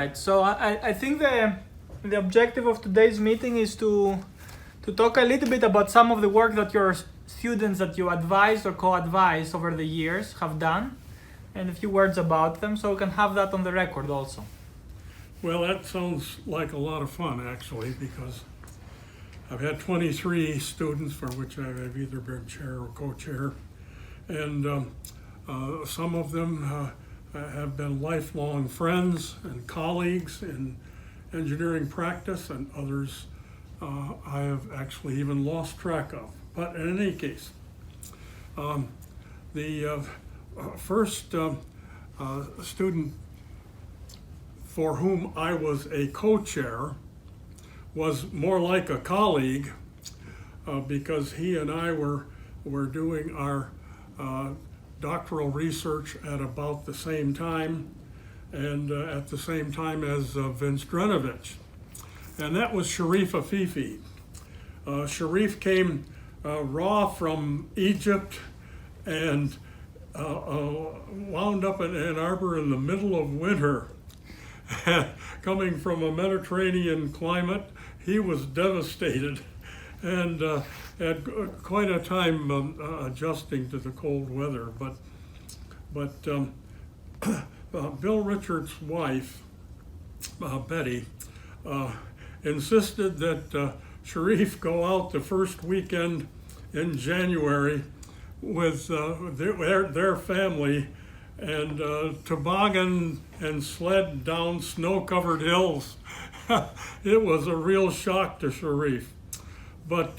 right. So I think the objective of today's meeting is to talk a little bit about some of the work that your students that you advised or co-advised over the years have done, and a few words about them, so we can have that on the record also. Well, that sounds like a lot of fun, actually, because I've had 23 students for which I've either been chair or co-chair, and some of them have been lifelong friends and colleagues in engineering practice, and others I have actually even lost track of. But in any case, the first student for whom I was a co-chair was more like a colleague because he and I were doing our doctoral research at about the same time, and at the same time as VincentDrnevich. And that was Sherif Afifi. Sherif came raw from Egypt and wound up in Ann Arbor in the middle of winter. Coming from a Mediterranean climate, he was devastated and had quite a time adjusting to the cold weather. But Bill Richards' wife, Betty, insisted that Sherif go out the first weekend in January with their family and toboggan and sled down snow-covered hills. It was a real shock to Sherif. But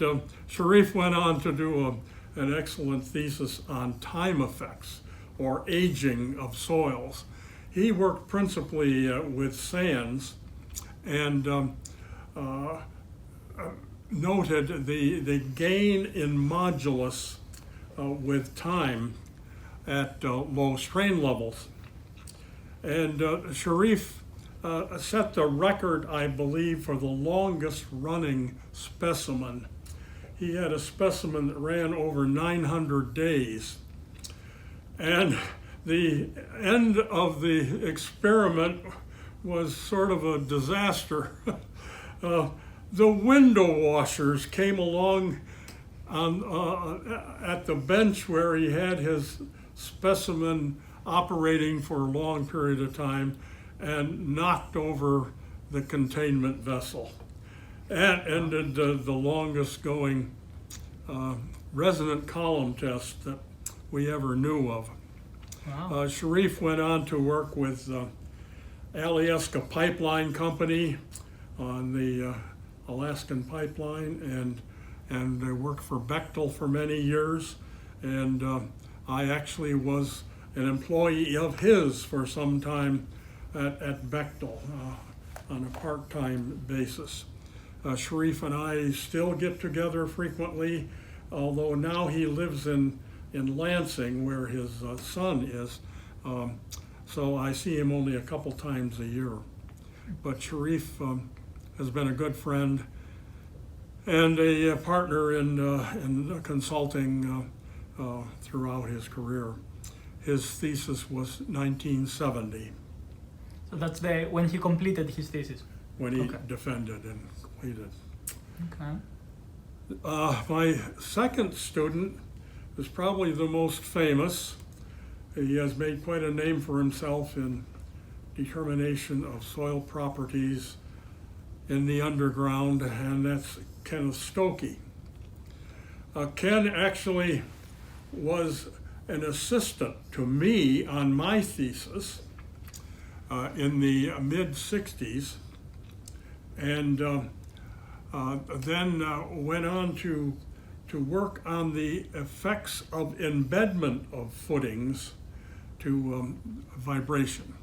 Sherif went on to do an excellent thesis on time effects or aging of soils. He worked principally with sands and noted the gain in modulus with time at low strain levels. And Sherif set the record, I believe, for the longest running specimen. He had a specimen that ran over 900 days. And the end of the experiment was sort of a disaster. The window washers came along at the bench where he had his specimen operating for a long period of time and knocked over the containment vessel. That ended the longest going resonant column test that we ever knew of. Wow. Sherif went on to work with Alyeska Pipeline Company on the Alaskan pipeline, and worked for Bechtel for many years, and I actually was an employee of his for some time at Bechtel on a part-time basis. Sherif and I still get together frequently, although now he lives in Lansing where his son is, so I see him only a couple times a year. But Sherif has been a good friend and a partner in consulting throughout his career. His thesis was 1970. So that's when he completed his thesis. When he defended and completed. Okay. My second student is probably the most famous. He has made quite a name for himself in determination of soil properties in the underground, and that's Kenneth Stokoe. Ken actually was an assistant to me on my thesis in the mid-60s, and then went on to work on the effects of embedment of footings to vibration.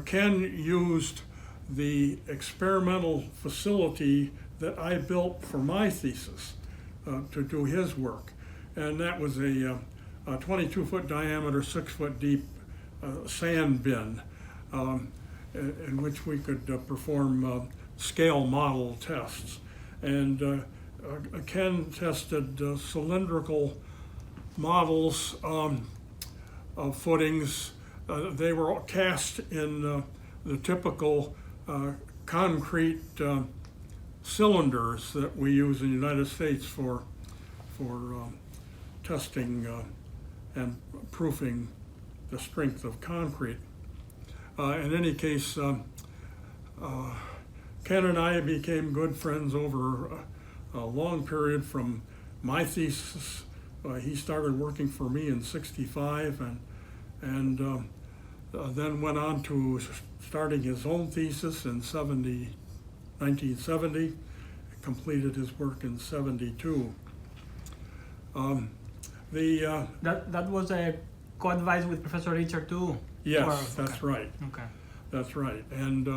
Ken used the experimental facility that I built for my thesis to do his work. And that was a 22-foot diameter, 6-foot deep sand bin in which we could perform scale model tests. And Ken tested cylindrical models of footings they were cast in the typical concrete cylinders that we use in the United States for testing and proofing the strength of concrete. In any case, Ken and I became good friends over a long period from my thesis. He started working for me in '65 and then went on to starting his own thesis in 1970, completed his work in '72. That was a co-advised with Professor Richard too? Yes, that's right. Okay. That's right. And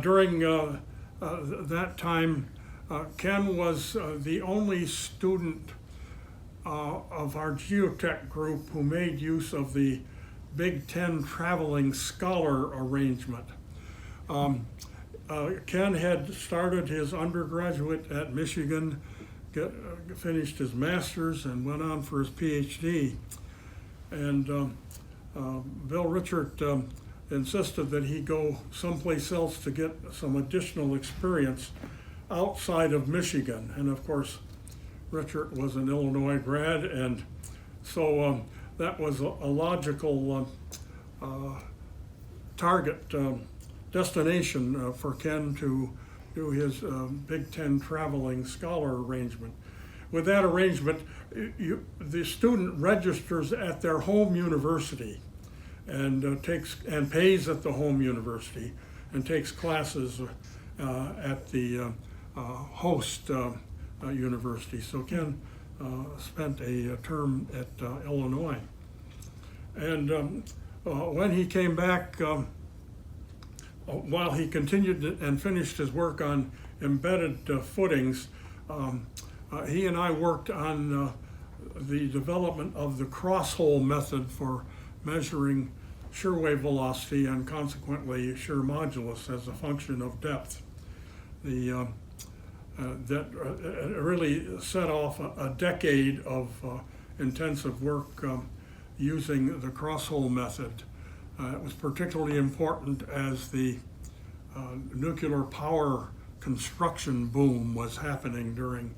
during that time, Ken was the only student of our geotech group who made use of the Big Ten traveling scholar arrangement. Ken had started his undergraduate at Michigan, finished his master's, and went on for his PhD. And Bill Richard insisted that he go someplace else to get some additional experience outside of Michigan. And of course, Richard was an Illinois grad, and so that was a logical target destination for Ken to do his Big Ten traveling scholar arrangement. With that arrangement, the student registers at their home university and pays at the home university and takes classes at the host university. So Ken spent a term at Illinois. And when he came back, while he continued and finished his work on embedded footings, he and I worked on the development of the cross-hole method for measuring shear wave velocity and consequently shear modulus as a function of depth. That really set off a decade of intensive work using the cross-hole method. It was particularly important as the nuclear power construction boom was happening during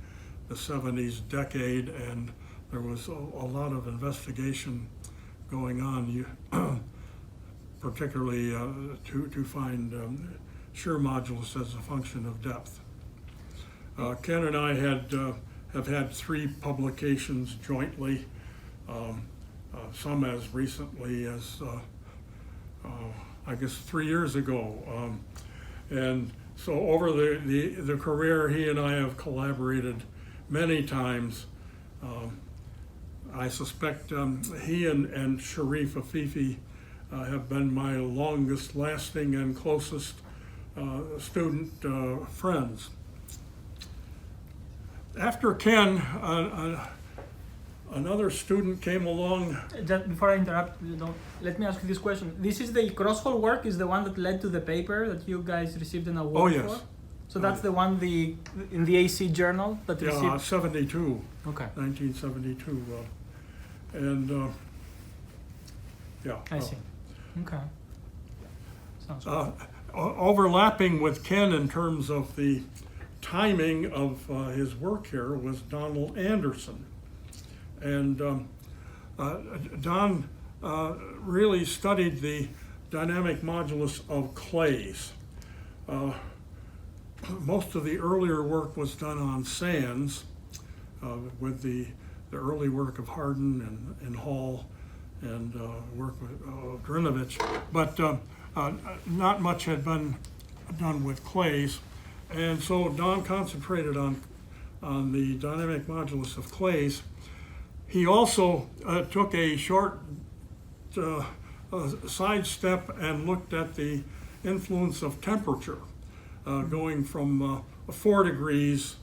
the '70s decade, and there was a lot of investigation going on, particularly to find shear modulus as a function of depth. Ken and I have had 3 publications jointly, some as recently as I guess 3 years ago, and so over the career, he and I have collaborated many times. I suspect he and Sherif Afifi have been my longest lasting and closest student friends. After Ken, another student came along. Just before I interrupt, let me ask you this question. This is the cross-hole work, is the one that led to the paper that you guys received an award for? So that's the one in the AC journal that received? Yeah, 72. Okay. 1972. And yeah. I see. Okay. Sounds good. Overlapping with Ken in terms of the timing of his work here was Donald Anderson. And Don really studied the dynamic modulus of clays. Most of the earlier work was done on sands with the early work of Hardin and Hall and work with Drnevich, but not much had been done with clays. And so Don concentrated on the dynamic modulus of clays. He also took a short sidestep and looked at the influence of temperature, going from 4 degrees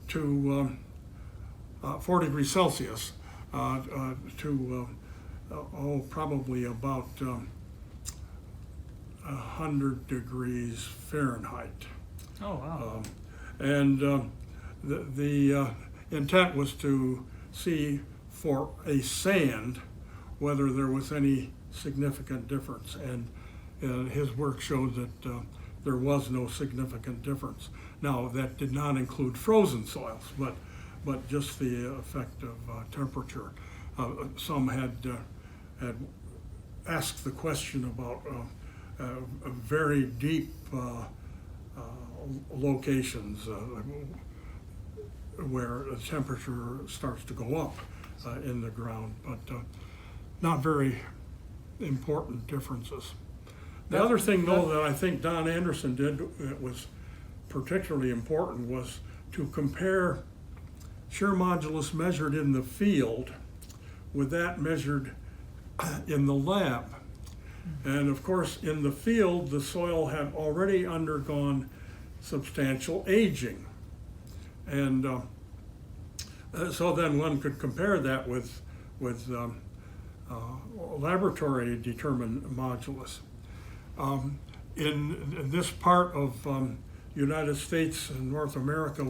to 4 degrees Celsius to probably about 100 degrees Fahrenheit. Oh, wow. And the intent was to see for a sand whether there was any significant difference. And his work showed that there was no significant difference. Now, that did not include frozen soils, but just the effect of temperature. Some had asked the question about very deep locations where the temperature starts to go up in the ground, but not very important differences. The other thing, though, that I think Don Anderson did that was particularly important was to compare shear modulus measured in the field with that measured in the lab. And of course, in the field, the soil had already undergone substantial aging. And so then one could compare that with laboratory determined modulus. In this part of United States and North America,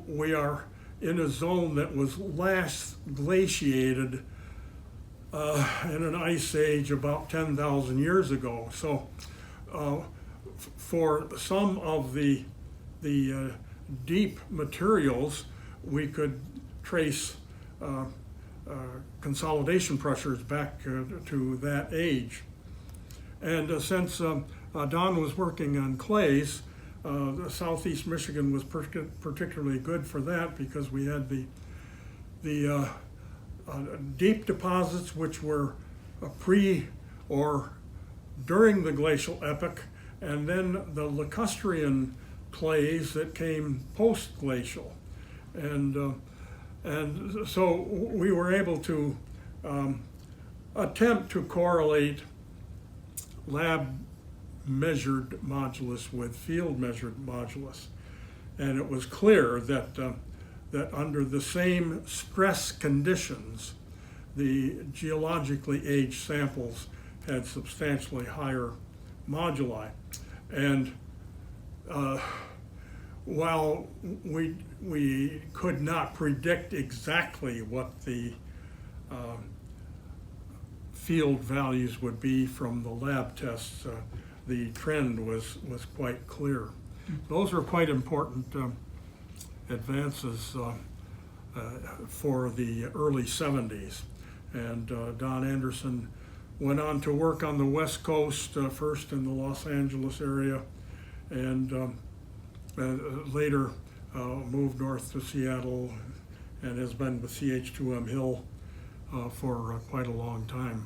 we are in a zone that was last glaciated in an ice age about 10,000 years ago. So for some of the deep materials, we could trace consolidation pressures back to that age. And since Don was working on clays, Southeast Michigan was particularly good for that because we had the deep deposits which were pre or during the glacial epoch, and then the lacustrine clays that came post-glacial. And so we were able to attempt to correlate lab measured modulus with field measured modulus. And it was clear that that under the same stress conditions, the geologically aged samples had substantially higher moduli. And while we could not predict exactly what the field values would be from the lab tests, the trend was quite clear. Those were quite important advances for the early 70s. And Don Anderson went on to work on the West Coast, first in the Los Angeles area, and later moved north to Seattle and has been with CH2M Hill for quite a long time.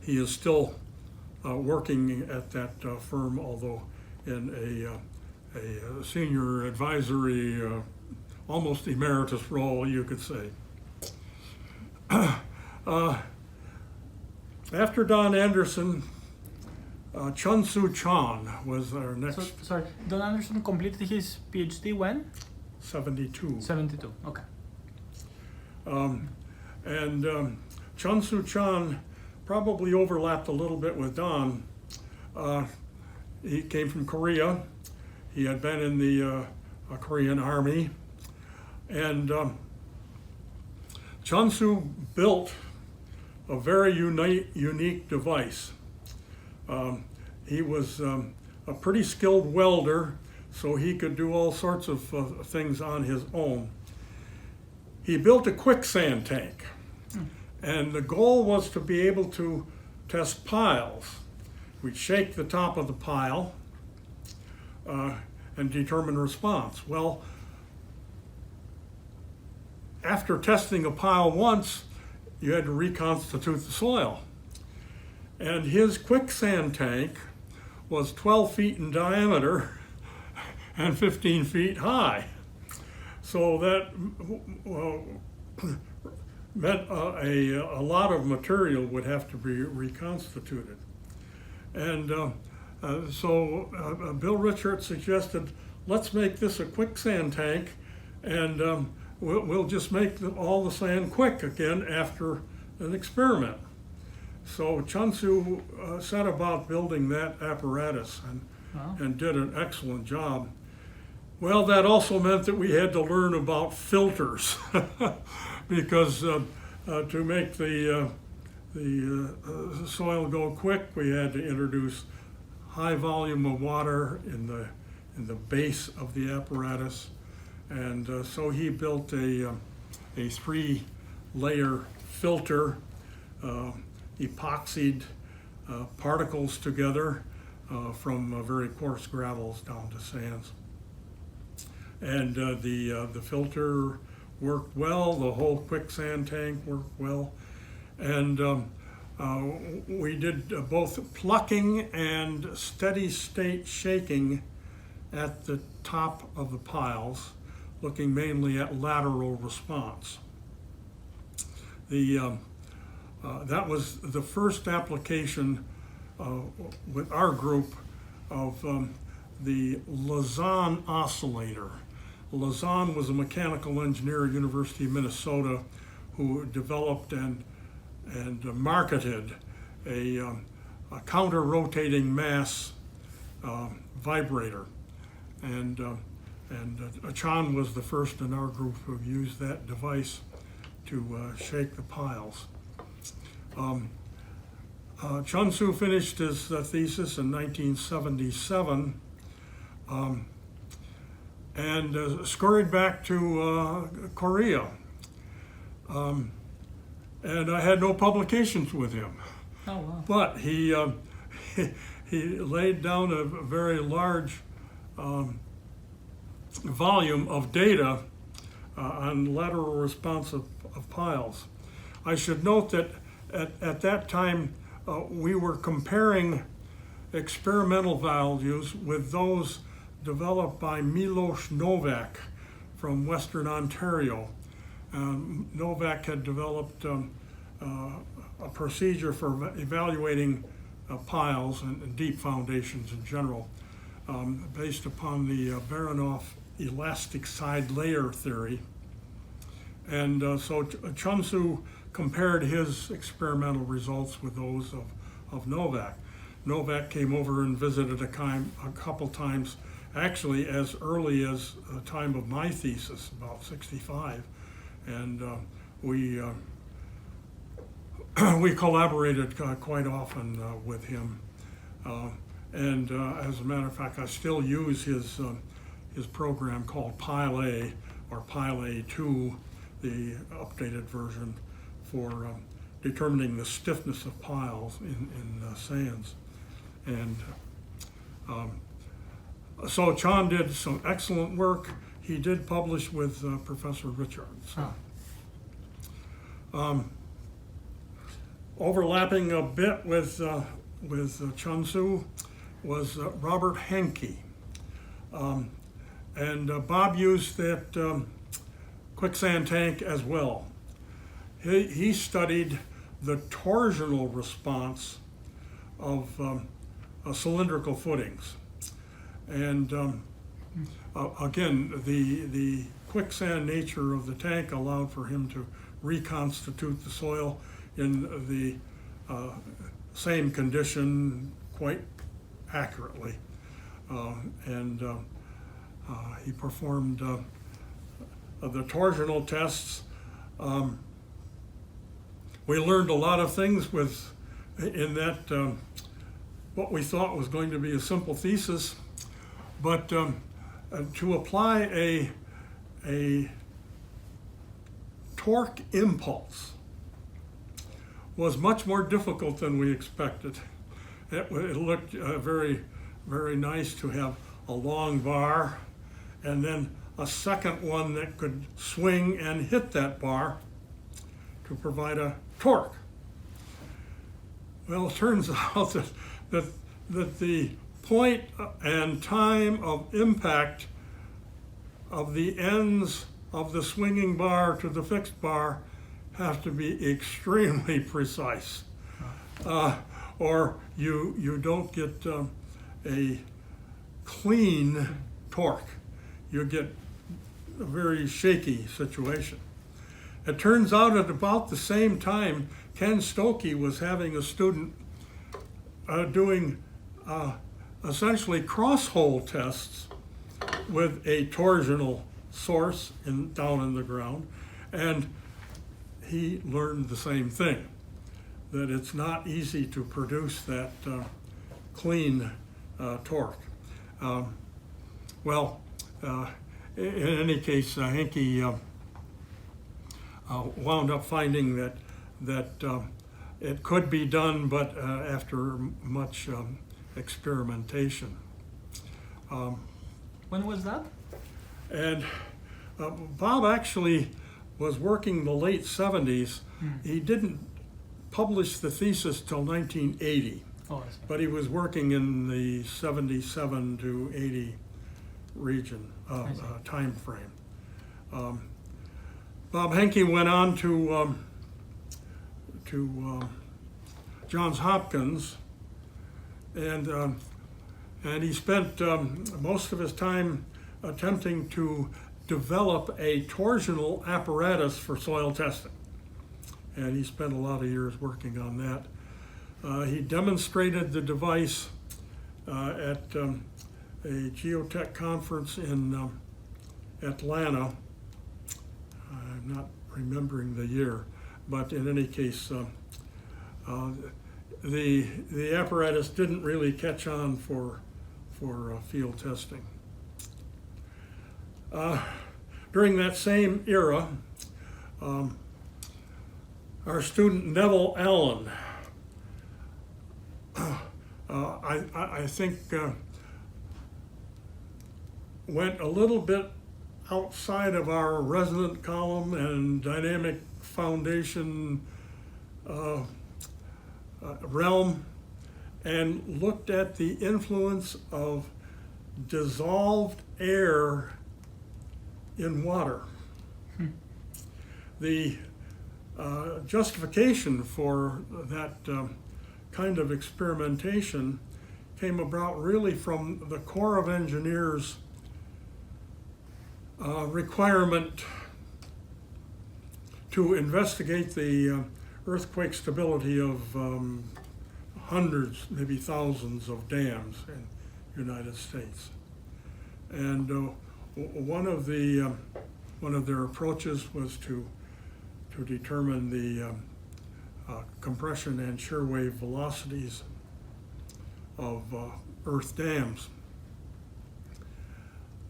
He is still working at that firm, although in a senior advisory, almost emeritus role, you could say. After Don Anderson, Zyy-Shiou Chang was our next. So, sorry, Don Anderson completed his PhD when? 72. 72, okay. And Zyy-Shiou Chang probably overlapped a little bit with Don. He came from Korea. He had been in the Korean Army. And Zyy-Shiou built a very unique device. He was a pretty skilled welder, so he could do all sorts of things on his own. He built a quicksand tank, and the goal was to be able to test piles. We'd shake the top of the pile and determine response. Well, after testing a pile once, you had to reconstitute the soil. And his quicksand tank was 12 feet in diameter and 15 feet high. So that meant a lot of material would have to be reconstituted. And so Bill Richards suggested, let's make this a quicksand tank, and we'll just make all the sand quick again after an experiment. So Zyy-Shiou set about building that apparatus and did an excellent job. Well, that also meant that we had to learn about filters because To make the soil go quick, we had to introduce high volume of water in the base of the apparatus, and so he built a 3-layer filter, epoxied particles together from very coarse gravels down to sands. And the filter worked well, the whole quicksand tank worked well, and we did both plucking and steady state shaking at the top of the piles, looking mainly at lateral response. That was the first application with our group of the Lausanne oscillator. Lausanne was a mechanical engineer at University of Minnesota who developed and marketed a counter-rotating mass vibrator, and Chan was the first in our group who used that device to shake the piles. Chun-Soo finished his thesis in 1977 and scurried back to Korea. And I had no publications with him. Oh, wow. But he laid down a very large volume of data on lateral response of piles. I should note that at that time we were comparing experimental values with those developed by MilosNovak from Western Ontario. Novak had developed a procedure for evaluating piles and deep foundations in general, based upon the Baronoff elastic side layer theory. And so Chun-Soo compared his experimental results with those of Novak. Novak came over and visited a couple times, actually as early as the time of my thesis, about 65. And we collaborated quite often with him. And as a matter of fact, I still use his program called Pile A, or Pile A2, the updated version, for determining the stiffness of piles in sands. And so Chan did some excellent work. He did publish with Professor Richards. Overlapping a bit with Chun-Soo was Robert Henke. And Bob used that quicksand tank as well. He studied the torsional response of cylindrical footings. And again, the quicksand nature of the tank allowed for him to reconstitute the soil in the same condition quite accurately. And he performed the torsional tests. We learned a lot of things in that what we thought was going to be a simple thesis, but to apply a torque impulse was much more difficult than we expected. It looked very, very nice to have a long bar and then a second one that could swing and hit that bar to provide a torque. Well, it turns out that the point and time of impact of the ends of the swinging bar to the fixed bar have to be extremely precise, or you don't get a clean torque. You get a very shaky situation. It turns out at about the same time, Ken Stokoe was having a student doing essentially cross-hole tests with a torsional source down in the ground, and he learned the same thing, that it's not easy to produce that clean torque. In any case, Henke wound up finding that it could be done, but after much experimentation. When was that? And Bob actually was working the late 70s. He didn't publish the thesis till 1980, but he was working in the 77 to 80 region time frame. Bob Henke went on to Johns Hopkins, and he spent most of his time attempting to develop a torsional apparatus for soil testing. And he spent a lot of years working on that. He demonstrated the device at a geotech conference in Atlanta. I'm not remembering the year, but in any case, the apparatus didn't really catch on for field testing. During that same era, our student Neville Allen, I think, went a little bit outside of our resonant column and dynamic foundation realm and looked at the influence of dissolved air in water. The justification for that kind of experimentation came about really from the Corps of Engineers requirement to investigate the earthquake stability of hundreds, maybe thousands of dams in the United States. And one of their approaches was to determine the compression and shear wave velocities of earth dams.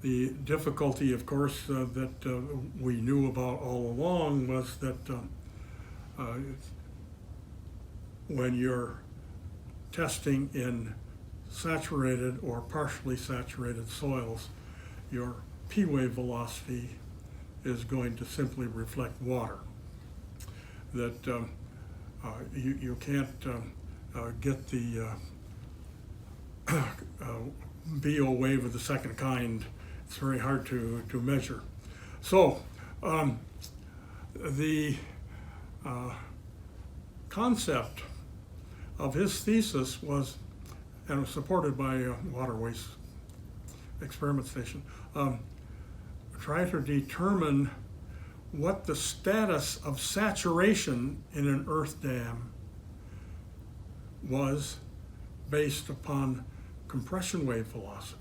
The difficulty, of course, that we knew about all along was that when you're testing in saturated or partially saturated soils, your P wave velocity is going to simply reflect water. That you can't get the BO wave of the second kind. It's very hard to measure. So the concept of his thesis was, and it was supported by Water Waste Experiment Station, try to determine what the status of saturation in an earth dam was based upon compression wave velocity.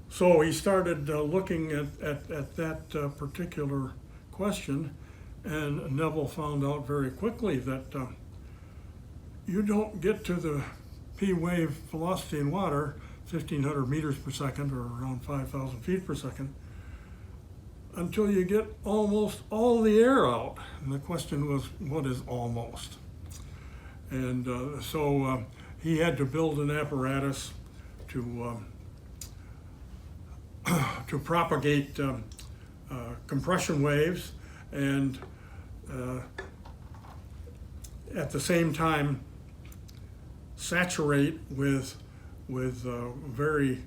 So he started looking at that particular question, and Neville found out very quickly that you don't get to the P wave velocity in water, 1,500 meters per second or around 5,000 feet per second, until you get almost all the air out. And the question was, what is almost? And so he had to build an apparatus to propagate compression waves and at the same time saturate with very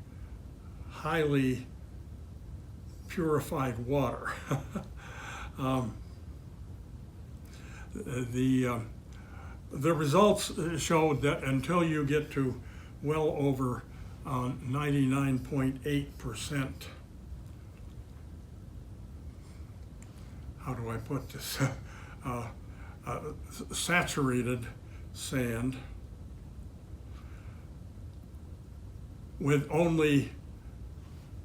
highly purified water. The results showed that until you get to well over 99.8%, how do I put this, saturated sand with only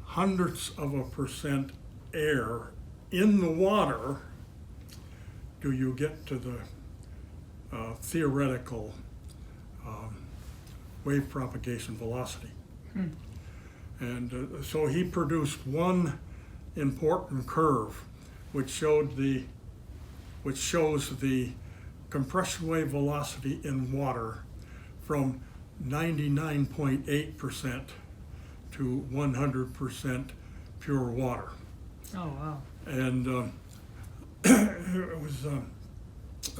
hundredths of a percent air in the water, do you get to the theoretical wave propagation velocity. And so he produced one important curve which shows the compression wave velocity in water from 99.8% to 100% pure water. Oh, wow. And it was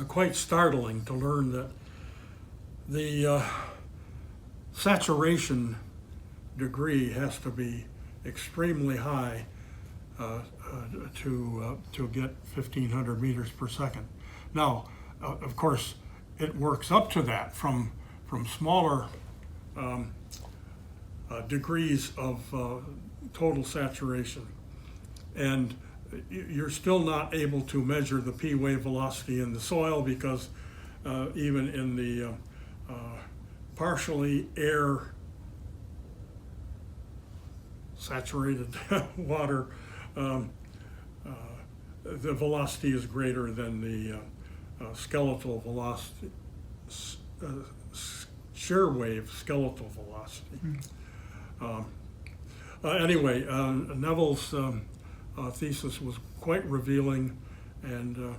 quite startling to learn that the saturation degree has to be extremely high to get 1,500 meters per second. Now, of course, it works up to that from smaller degrees of total saturation. And you're still not able to measure the P wave velocity in the soil because even in the partially air saturated water, the velocity is greater than the skeletal velocity, shear wave skeletal velocity. Anyway, Neville's thesis was quite revealing and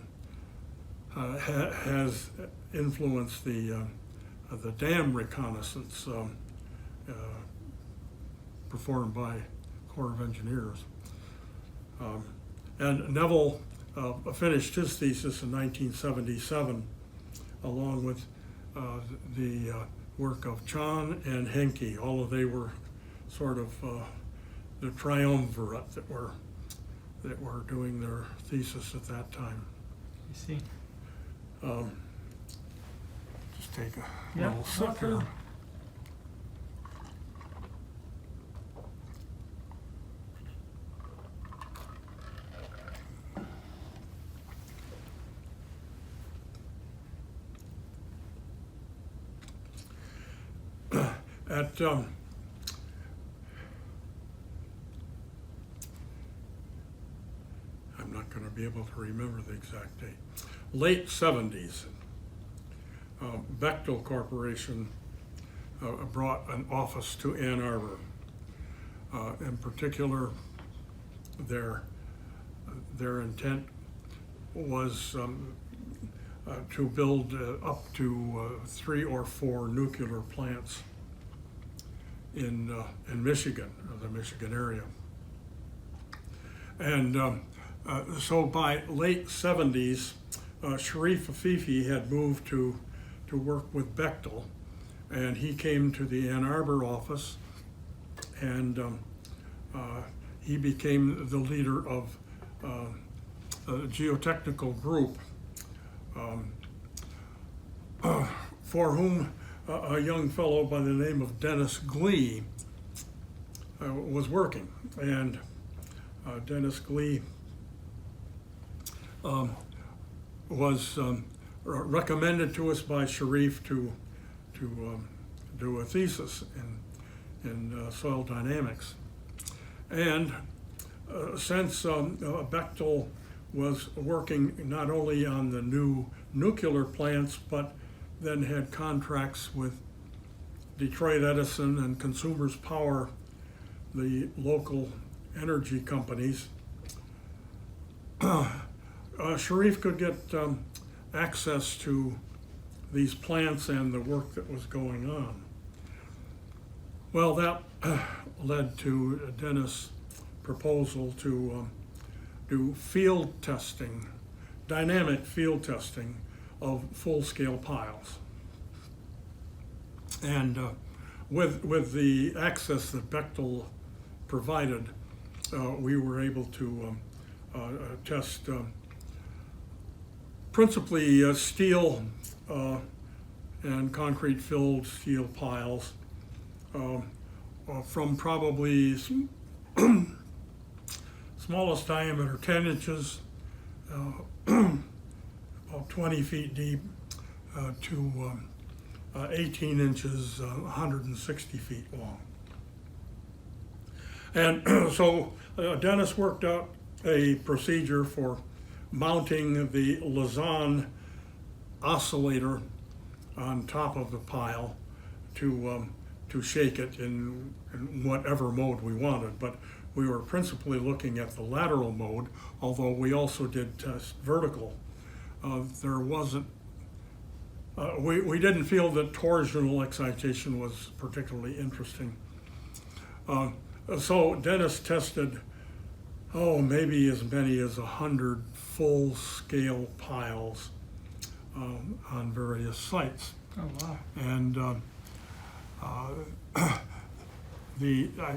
has influenced the dam reconnaissance performed by Corps of Engineers. And Neville finished his thesis in 1977 along with the work of Chang and Henke. All of they were sort of the triumvirate that were doing their thesis at that time. I see. Just take a Yeah, little sip here. At I'm not going to be able to remember the exact date. Late 70s, Bechtel Corporation brought an office to Ann Arbor. In particular, their intent was to build up to 3 or 4 nuclear plants in Michigan, or the Michigan area. And so by late 70s, Sherif Afifi had moved to work with Bechtel, and he came to the Ann Arbor office, and he became the leader of a geotechnical group for whom a young fellow by the name of Glee was working. And Glee was recommended to us by Sherif to do a thesis in soil dynamics. And since Bechtel was working not only on the new nuclear plants, but then had contracts with Detroit Edison and Consumers Power, the local energy companies, Sherif could get access to these plants and the work that was going on. Well, that led to Dennis' proposal to do field testing, dynamic field testing of full-scale piles. And with the access that Bechtel provided, we were able to test principally steel and concrete-filled steel piles from probably smallest diameter 10 inches, about 20 feet deep, to 18 inches, 160 feet long. And so Dennis worked out a procedure for mounting the Lausanne oscillator on top of the pile to shake it in whatever mode we wanted. But we were principally looking at the lateral mode, although we also did test vertical. There wasn't, we didn't feel that torsional excitation was particularly interesting. So Dennis tested, maybe as many as 100 full-scale piles on various sites. Oh, wow. And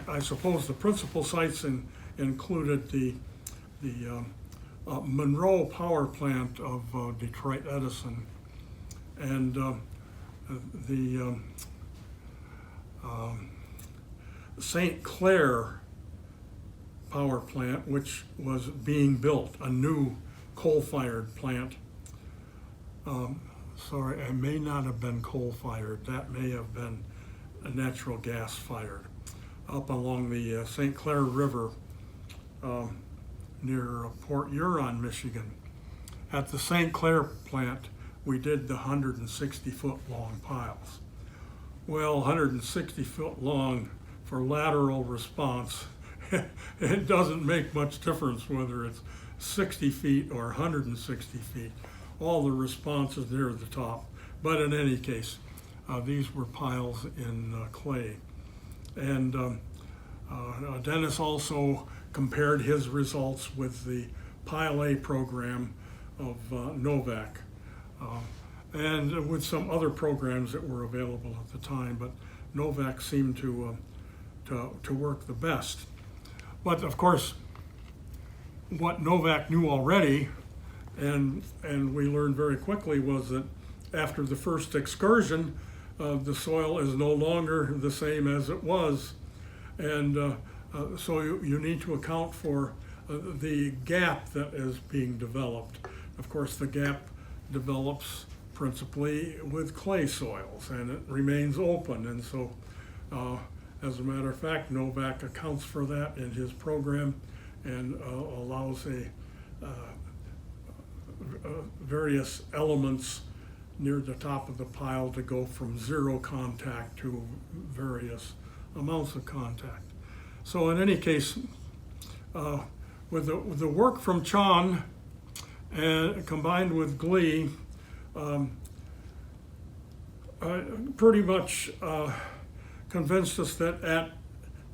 I suppose the principal sites included the Monroe power plant of Detroit Edison, and the St. Clair power plant, which was being built, a new coal-fired plant. Sorry, it may not have been coal-fired. That may have been natural gas-fired, up along the St. Clair River near Port Huron, Michigan. At the St. Clair plant, we did the 160-foot long piles. Well, 160-foot long for lateral response, it doesn't make much difference whether it's 60 feet or 160 feet. All the response is near the top. But in any case, these were piles in clay. And Dennis also compared his results with the Pile A program of Novak, and with some other programs that were available at the time, but Novak seemed to work the best. But of course, what Novak knew already, and we learned very quickly, was that after the first excursion, the soil is no longer the same as it was, and so you need to account for the gap that is being developed. Of course, the gap develops principally with clay soils, and it remains open, and so as a matter of fact, Novak accounts for that in his program and allows various elements near the top of the pile to go from zero contact to various amounts of contact. So in any case, with the work from Chang and combined with Glee, pretty much convinced us that at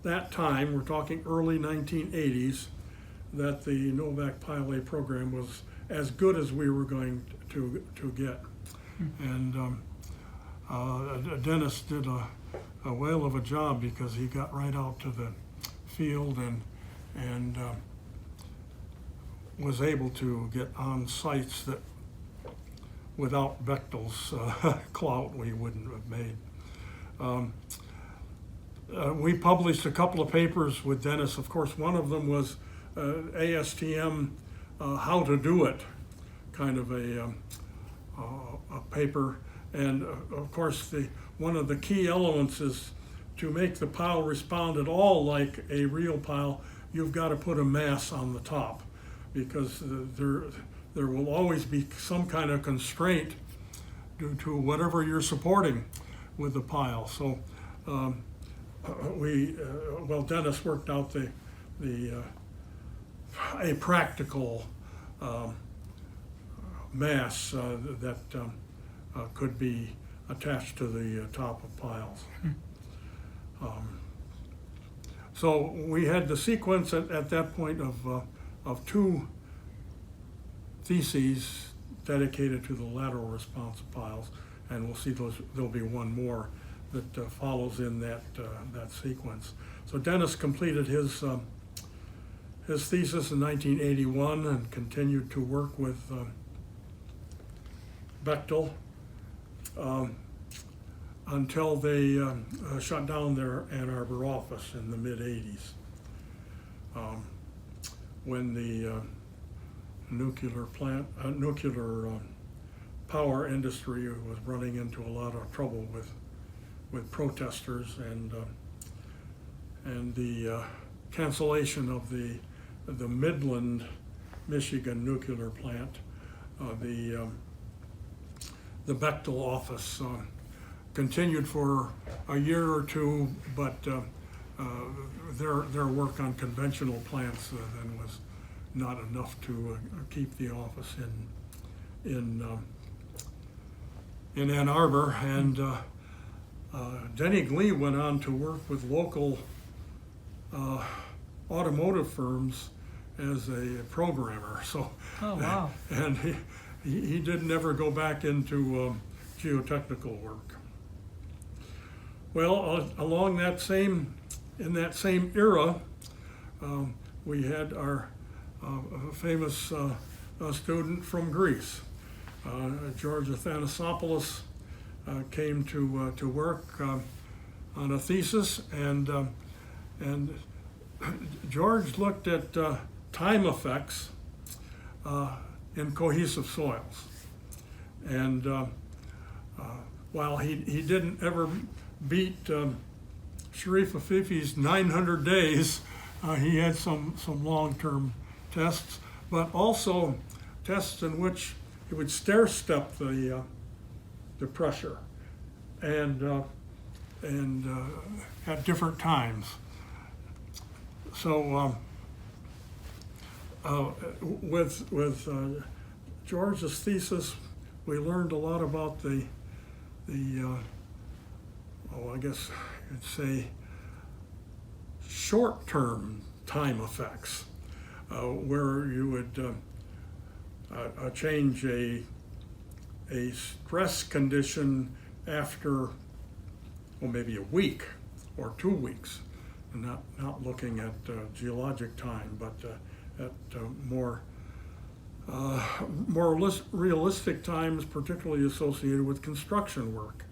that time, we're talking early 1980s, that the Novak Pile A program was as good as we were going to get. And Dennis did a whale of a job, because he got right out to the field and was able to get on sites that without Bechtel's clout we wouldn't have made. We published a couple of papers with Dennis. Of course, one of them was ASTM How to Do It, kind of a paper. And of course, one of the key elements is to make the pile respond at all like a real pile, you've got to put a mass on the top, because there will always be some kind of constraint due to whatever you're supporting with the pile. So Dennis worked out a practical mass that could be attached to the top of piles. So we had the sequence at that point of two theses dedicated to the lateral response of piles, and we'll see there'll be one more that follows in that sequence. So Dennis completed his thesis in 1981 and continued to work with Bechtel until they shut down their Ann Arbor office in the mid-'80s, when the nuclear power industry was running into a lot of trouble with protesters, and the cancellation of the Midland Michigan nuclear plant. The Bechtel office continued for a year or two, but their work on conventional plants then was not enough to keep the office in Ann Arbor. And Denny Glee went on to work with local automotive firms as a programmer. So, Oh, wow. and he didn't ever go back into geotechnical work. Well, along that same, in that same era, we had our famous student from Greece, George Athanasopoulos, came to work on a thesis, and George looked at time effects in cohesive soils. And while he didn't ever beat Sherif Afifi's 900 days, he had some long-term tests, but also tests in which he would stair-step the pressure and at different times. So with George's thesis, we learned a lot about the I guess you'd say short-term time effects, where you would change a stress condition after, well, maybe a week or 2 weeks, and not looking at geologic time, but at more realistic times, particularly associated with construction work.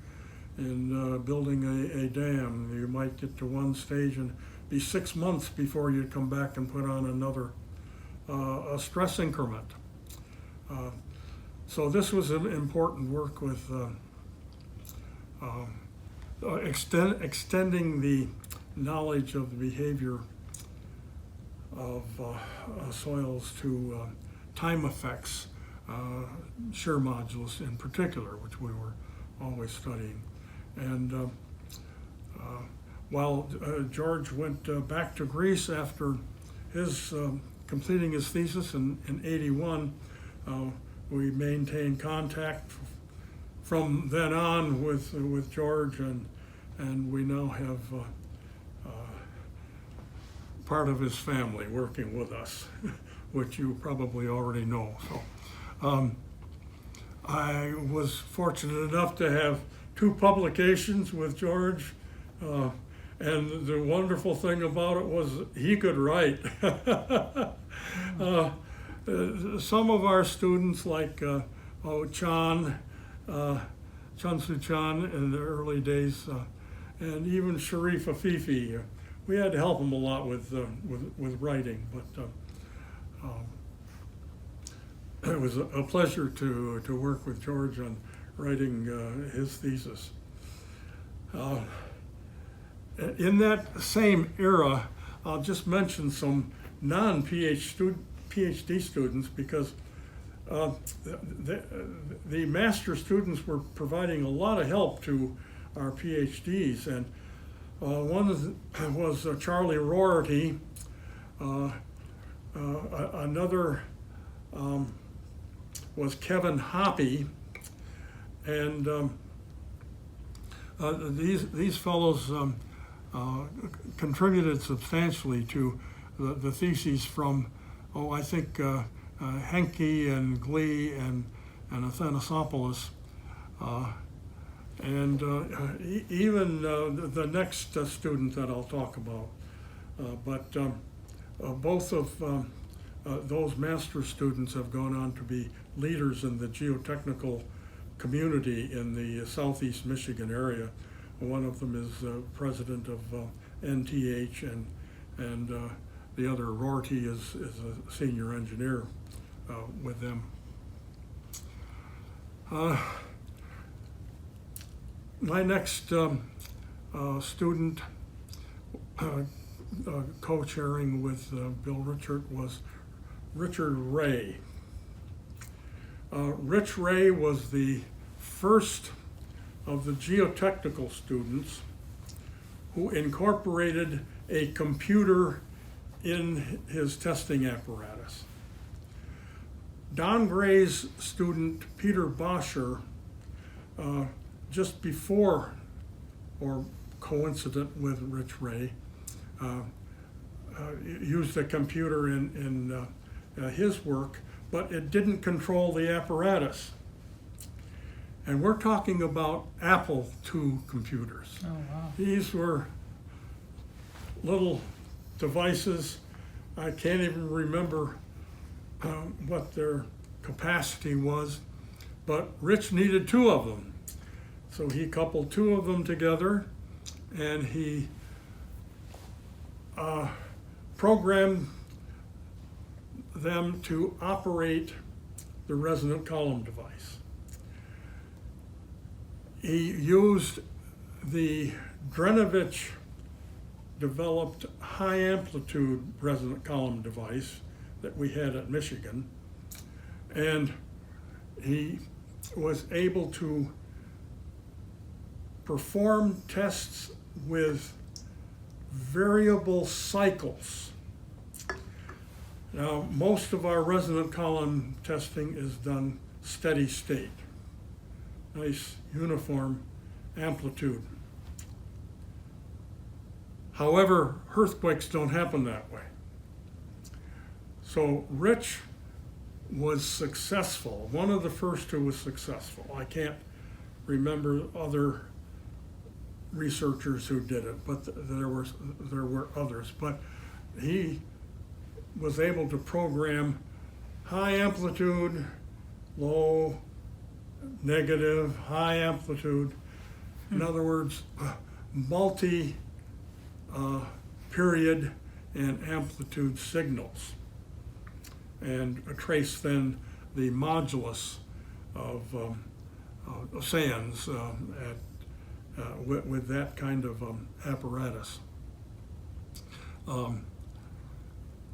In building a dam, you might get to one stage and be 6 months before you come back and put on another a stress increment. So this was an important work with extending the knowledge of the behavior of soils to time effects, shear modulus in particular, which we were always studying. And while George went back to Greece after his completing his thesis in 81, we maintained contact from then on with George, and we now have part of his family working with us, which you probably already know. So I was fortunate enough to have 2 publications with George, and the wonderful thing about it was he could write. Some of our students, like Qian, Qian in the early days, and even Sherif Afifi, we had to help them a lot with writing, but it was a pleasure to work with George on writing his thesis. In that same era, I'll just mention some non-PhD students, because the master students were providing a lot of help to our PhDs, and one was Charlie Roarty. Another was Kevin Hoppe, and these fellows contributed substantially to the theses from, I think Henke and Glee and Athanasopoulos, and even the next student that I'll talk about. But both of those master students have gone on to be leaders in the geotechnical community in the southeast Michigan area. One of them is president of NTH, and the other, Roarty, is a senior engineer with them. My next student, co-chairing with Bill Richard, was Richard Ray. Rich Ray was the first of the geotechnical students who incorporated a computer in his testing apparatus. Don Gray's student Peter Boscher, just before or coincident with Rich Ray, used a computer in his work, but it didn't control the apparatus. And we're talking about Apple II computers. Oh, wow. These were little devices. I can't even remember what their capacity was, but Rich needed two of them. So he coupled two of them together, and he programmed them to operate the resonant column device. He used the Drnevich developed high amplitude resonant column device that we had at Michigan, and he was able to perform tests with variable cycles. Now, most of our resonant column testing is done steady state, nice uniform amplitude. However, earthquakes don't happen that way. So Rich was successful, one of the first who was successful. I can't remember other researchers who did it, but there were others. But he was able to program high amplitude, low, negative, high amplitude. In other words, multi period and amplitude signals, and trace then the modulus of sands with that kind of apparatus.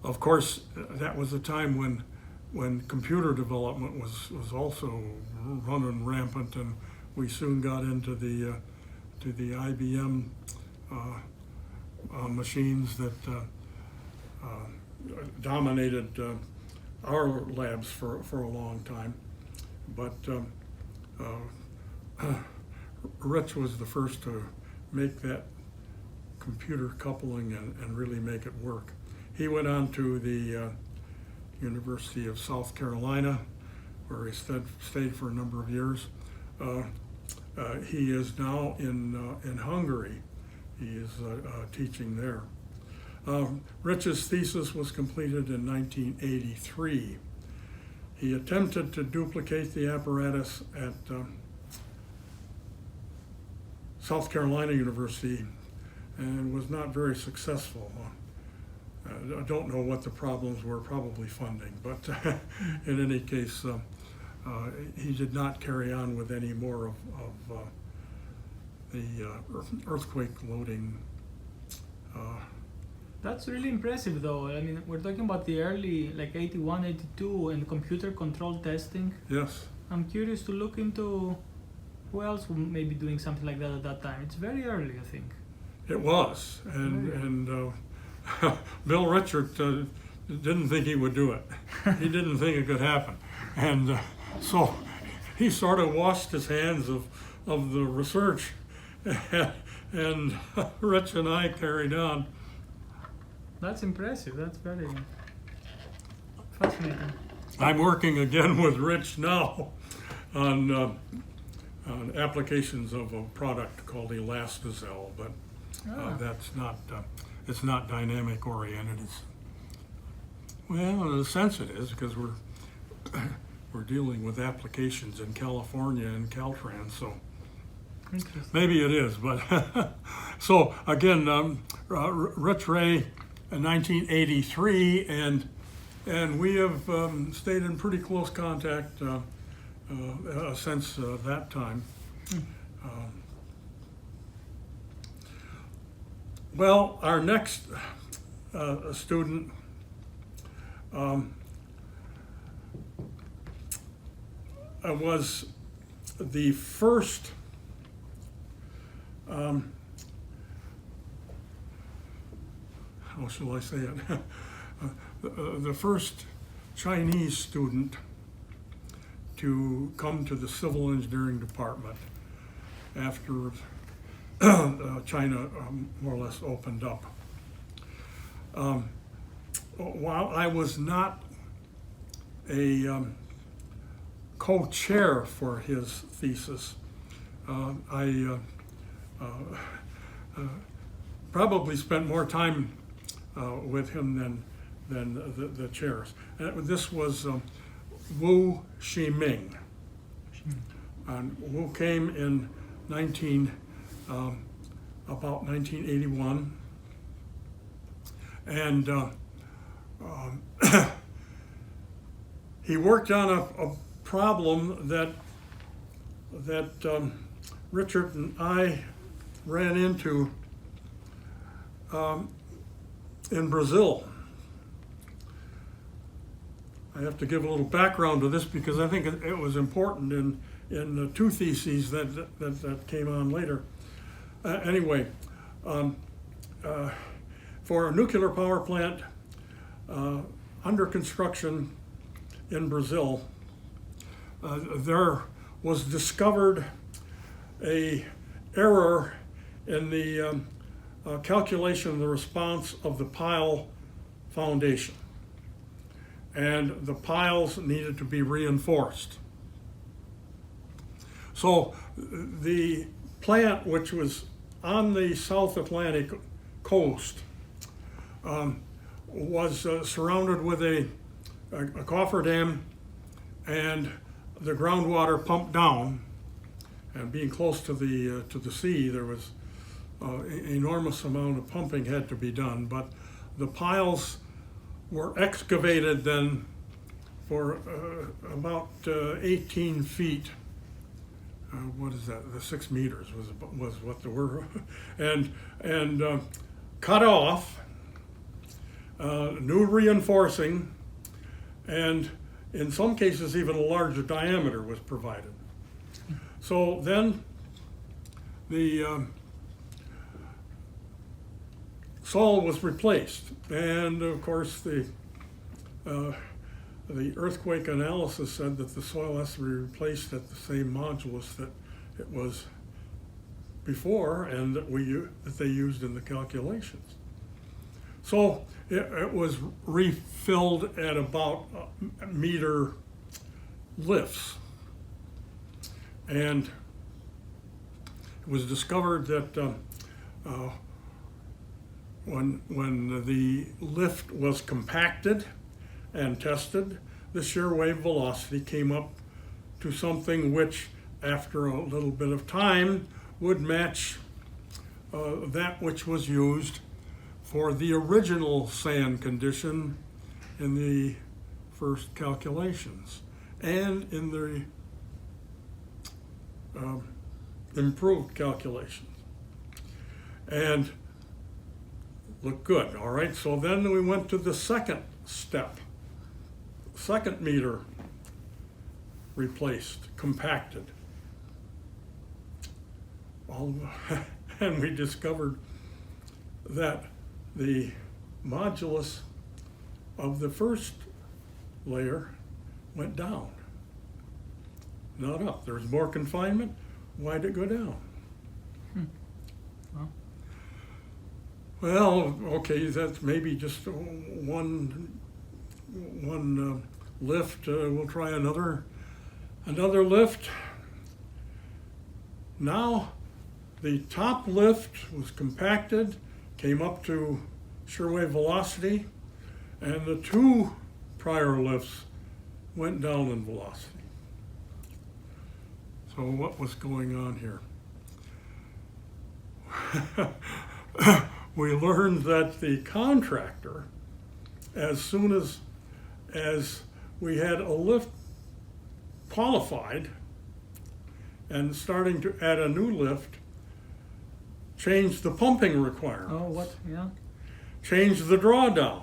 Of course, that was a time when computer development was also running rampant, and we soon got into the IBM machines that dominated our labs for a long time. But Rich was the first to make that computer coupling and really make it work. He went on to the University of South Carolina, where he stayed for a number of years. He is now in Hungary. He is teaching there. Rich's thesis was completed in 1983. He attempted to duplicate the apparatus at South Carolina University and was not very successful. I don't know what the problems were, probably funding, but in any case, he did not carry on with any more of the earthquake loading. That's really impressive, though. I mean, we're talking about the early, like 81, 82, and computer control testing. Yes. I'm curious to look into who else may be doing something like that at that time. It's very early, I think. It was, and Bill Richard didn't think he would do it. He didn't think it could happen, and so he sort of washed his hands of the research, and Rich and I carried on. That's impressive. That's very fascinating. I'm working again with Rich now on applications of a product called Elastozel, but that's not. It's not dynamic oriented. Well, in a sense it is, because we're dealing with applications in California and Caltrans, so maybe it is. But so again, Rich Ray in 1983, and we have stayed in pretty close contact since that time. Well, our next student was the first how shall I say it? The first Chinese student to come to the civil engineering department after China more or less opened up. While I was not a co-chair for his thesis, I probably spent more time with him than the chairs. And this was Wu Shiming. And Wu came in about 1981, and he worked on a problem that Richard and I ran into in Brazil. I have to give a little background to this because I think it was important in the two theses that came on later. Anyway, for a nuclear power plant under construction in Brazil, there was discovered a error in the calculation of the response of the pile foundation, and the piles needed to be reinforced. So the plant, which was on the South Atlantic coast, was surrounded with a cofferdam, and the groundwater pumped down. And being close to the sea, there was enormous amount of pumping had to be done. But the piles were excavated then for about 18 feet. What is that? The 6 meters was what they were, and cut off, new reinforcing, and in some cases even a larger diameter was provided. So then the soil was replaced, and of course the earthquake analysis said that the soil has to be replaced at the same modulus that it was before and that they used in the calculations. So it was refilled at about meter lifts. And it was discovered that when the lift was compacted and tested, the shear wave velocity came up to something which, after a little bit of time, would match that which was used for the original sand condition in the first calculations and in the improved calculations, and looked good. All right, so then we went to the second step. Second meter replaced, compacted. And we discovered that the modulus of the first layer went down, not up. There was more confinement. Why'd it go down? Well, okay, that's maybe just one lift. We'll try another lift. Now the top lift was compacted, came up to shear wave velocity, and the two prior lifts went down in velocity. So what was going on here? We learned that the contractor, as soon as we had a lift qualified and starting to add a new lift, changed the pumping requirements. Oh, what? Yeah. Changed the drawdown.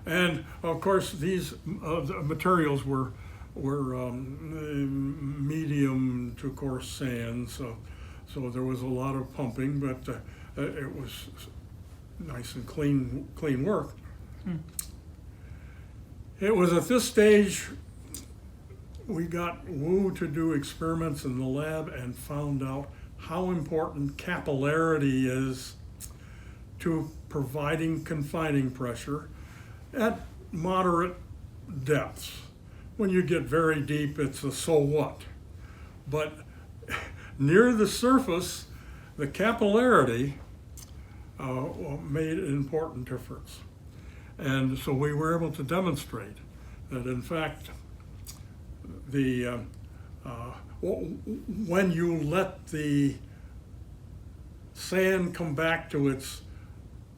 And of course, these materials were were medium to coarse sands, so there was a lot of pumping, but it was nice and clean work. It was at this stage we got Wu to do experiments in the lab and found out how important capillarity is to providing confining pressure at moderate depths. When you get very deep, it's a so what. But near the surface, the capillarity made an important difference. And so we were able to demonstrate that, in fact, when you let the sand come back to its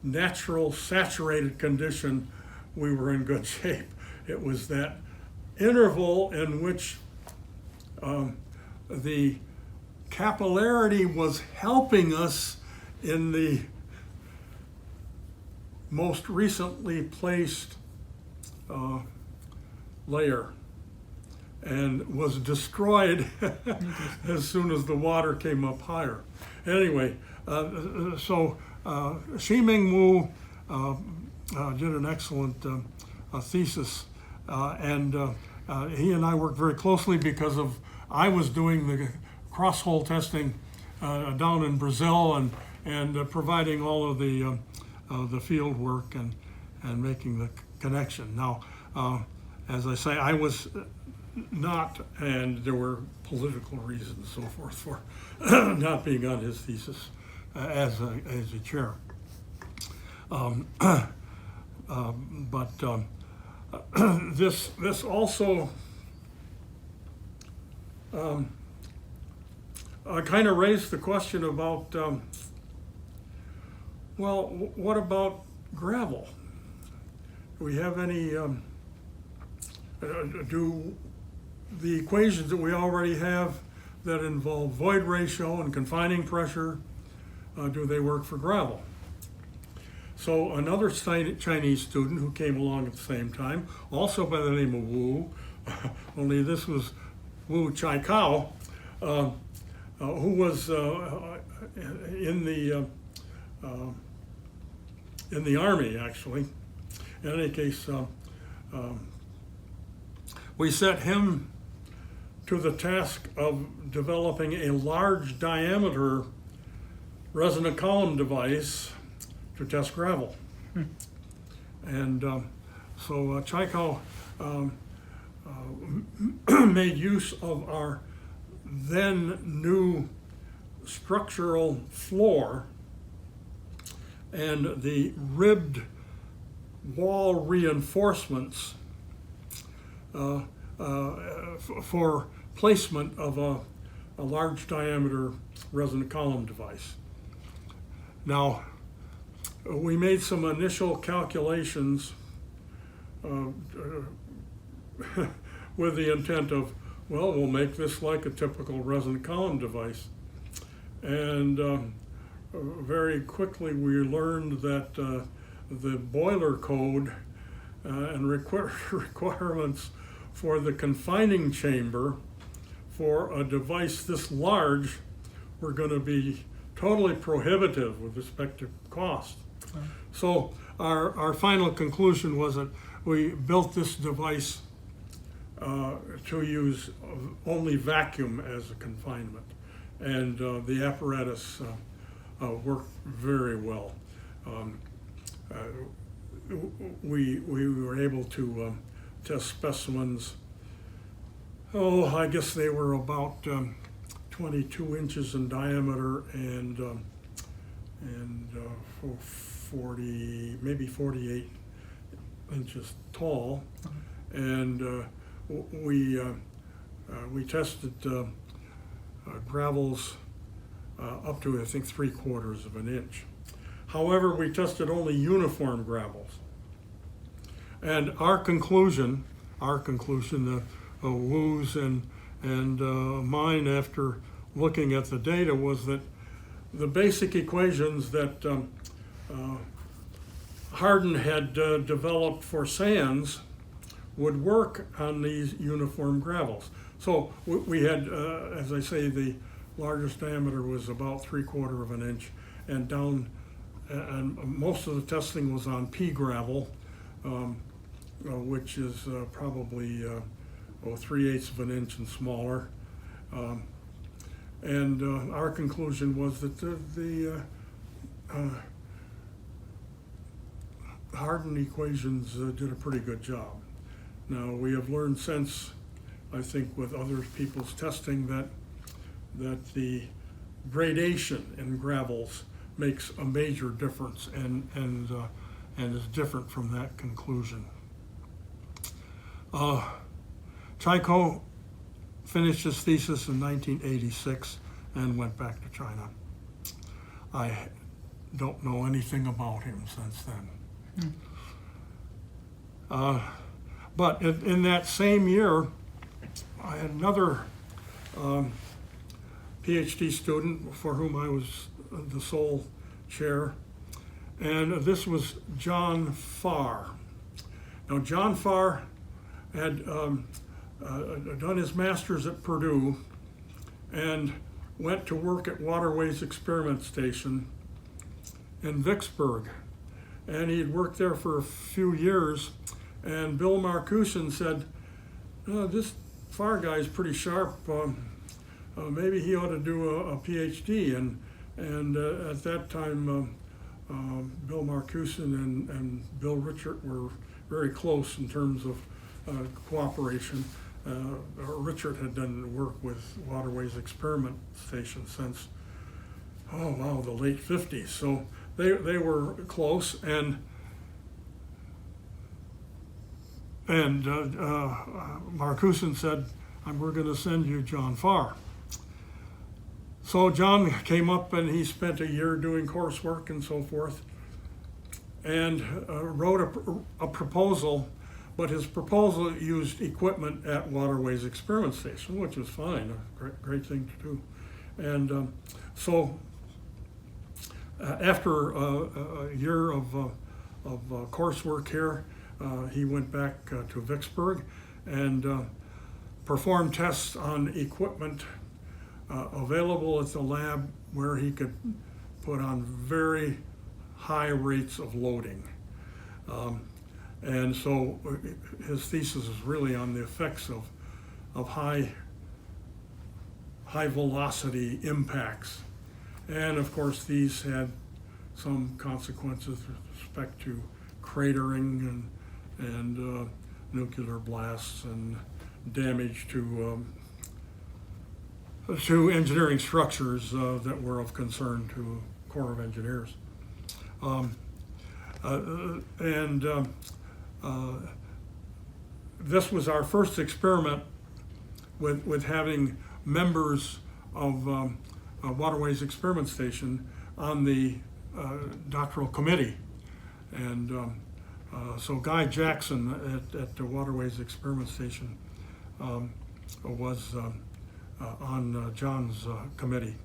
natural saturated condition, we were in good shape. It was that interval in which the capillarity was helping us in the most recently placed layer, and was destroyed as soon as the water came up higher. Anyway, so Shiming Wu did an excellent thesis, and he and I worked very closely because I was doing the cross-hole testing down in Brazil and providing all of the field work and making the connection. Now, as I say, I was not, and there were political reasons and so forth for not being on his thesis as a chair. But this also kind of raised the question about, well, what about gravel? Do we have any, do the equations that we already have that involve void ratio and confining pressure, do they work for gravel? So another Chinese student who came along at the same time, also by the name of Wu, only this was Wu Chai-Kao, who was in the army, actually. In any case, we set him to the task of developing a large diameter resonant column device to test gravel. And so Chai-Kao made use of our then new structural floor and the ribbed wall reinforcements for placement of a large diameter resonant column device. Now, we made some initial calculations with the intent of, well, we'll make this like a typical resonant column device. And very quickly we learned that the boiler code and requirements for the confining chamber for a device this large were going to be totally prohibitive with respect to cost. So our final conclusion was that we built this device to use only vacuum as a confinement, and the apparatus worked very well. We were able to test specimens. Oh, I guess they were about 22 inches in diameter and 48 inches tall, and we tested gravels up to, I think, 3/4 of an inch. However, we tested only uniform gravels, and our conclusion, Wu's and mine, after looking at the data, was that the basic equations that Hardin had developed for sands would work on these uniform gravels. So we had, as I say, the largest diameter was about 3/4 of an inch, and down, and most of the testing was on pea gravel, which is probably 3/8 of an inch and smaller. And our conclusion was that the Harden equations did a pretty good job. Now, we have learned since, I think with other people's testing, that the gradation in gravels makes a major difference and is different from that conclusion. Qian finished his thesis in 1986 and went back to China. I don't know anything about him since then. But in that same year, I had another PhD student for whom I was the sole chair, and this was John Farr. Now, John Farr had done his master's at Purdue and went to work at Waterways Experiment Station in Vicksburg. And he had worked there for a few years, and Bill Marcuson said, this Farr guy's pretty sharp, maybe he ought to do a PhD. And at that time, Bill Marcuson and Bill Richert were very close in terms of cooperation. Richard had done work with Waterways Experiment Station since, the late 50s. So they were close, and Marcuson said, we're going to send you John Farr. So John came up and he spent a year doing coursework and so forth, and wrote a proposal. But his proposal used equipment at Waterways Experiment Station, which was fine, a great thing to do. And so after a year of coursework here, he went back to Vicksburg and performed tests on equipment available at the lab where he could put on very high rates of loading. And so his thesis is really on the effects of high velocity impacts. And of course, these had some consequences with respect to cratering and nuclear blasts and damage to engineering structures that were of concern to Corps of Engineers. This was our first experiment with having members of Waterways Experiment Station on the doctoral committee. And so Guy Jackson at the Waterways Experiment Station was on John's committee.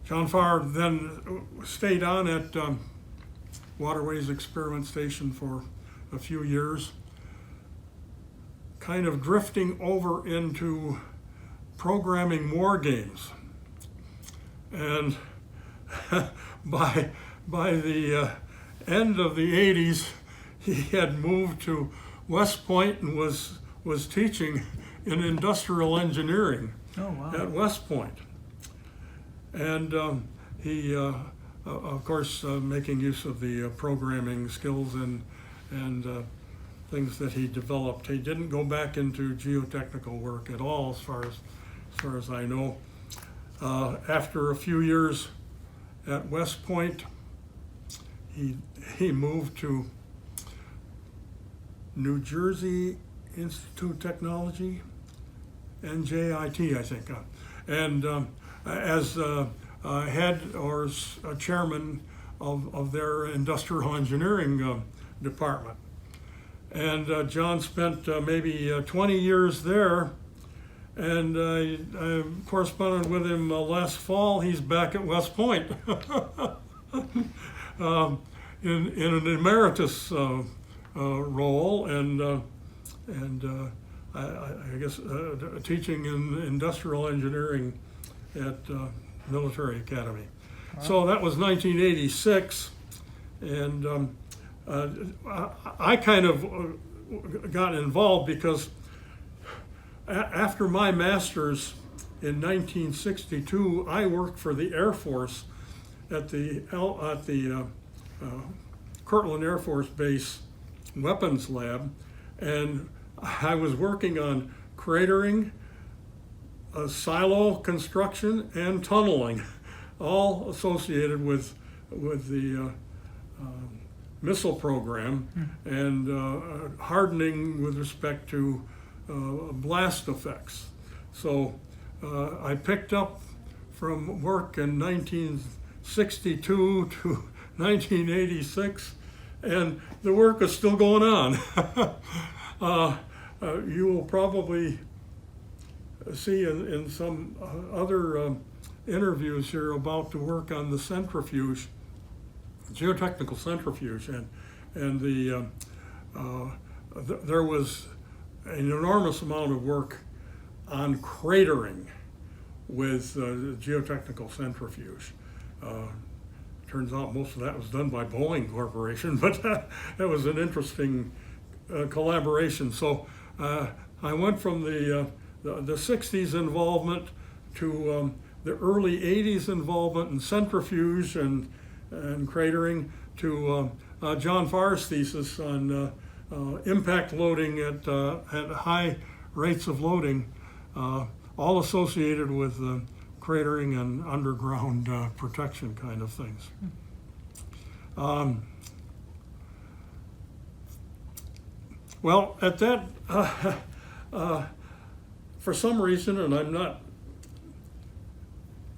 John Farr then stayed on at Waterways Experiment Station for a few years, kind of drifting over into programming war games. And by the end of the 80s, he had moved to West Point and was teaching in industrial engineering at West Point. And he, of course, making use of the programming skills and things that he developed. He didn't go back into geotechnical work at all, as far as I know. After a few years at West Point, he moved to New Jersey Institute of Technology, NJIT, I think, and as head or chairman of their industrial engineering department. And John spent maybe 20 years there, and I corresponded with him last fall. He's back at West Point in an emeritus role, and I guess teaching in industrial engineering at Military Academy. Wow. So that was 1986, and I kind of got involved because after my master's in 1962, I worked for the Air Force at the Kirtland Air Force Base weapons lab, and I was working on cratering, silo construction, and tunneling, all associated with the missile program and hardening with respect to blast effects. So I picked up from work in 1962 to 1986, and the work is still going on. You will probably see in some other interviews here about the work on the centrifuge, geotechnical centrifuge, and there was an enormous amount of work on cratering with geotechnical centrifuge. Turns out most of that was done by Boeing Corporation, but that was an interesting collaboration. So I went from the 60s involvement to the early 80s involvement in centrifuge and cratering to John Farr's thesis on impact loading at high rates of loading, all associated with cratering and underground protection kind of things. Well, at that, for some reason, and I'm not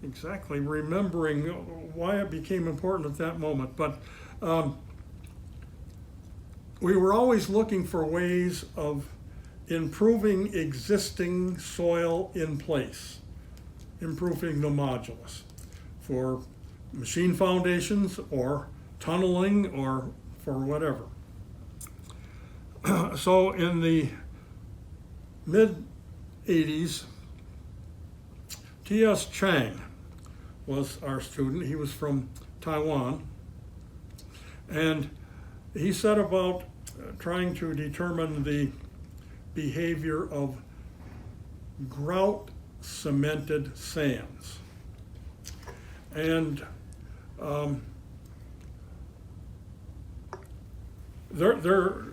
exactly remembering why it became important at that moment, but we were always looking for ways of improving existing soil in place, improving the modulus for machine foundations or tunneling or for whatever. So in the mid-80s, T.S. Chang was our student. He was from Taiwan, and he set about trying to determine the behavior of grout cemented sands. And there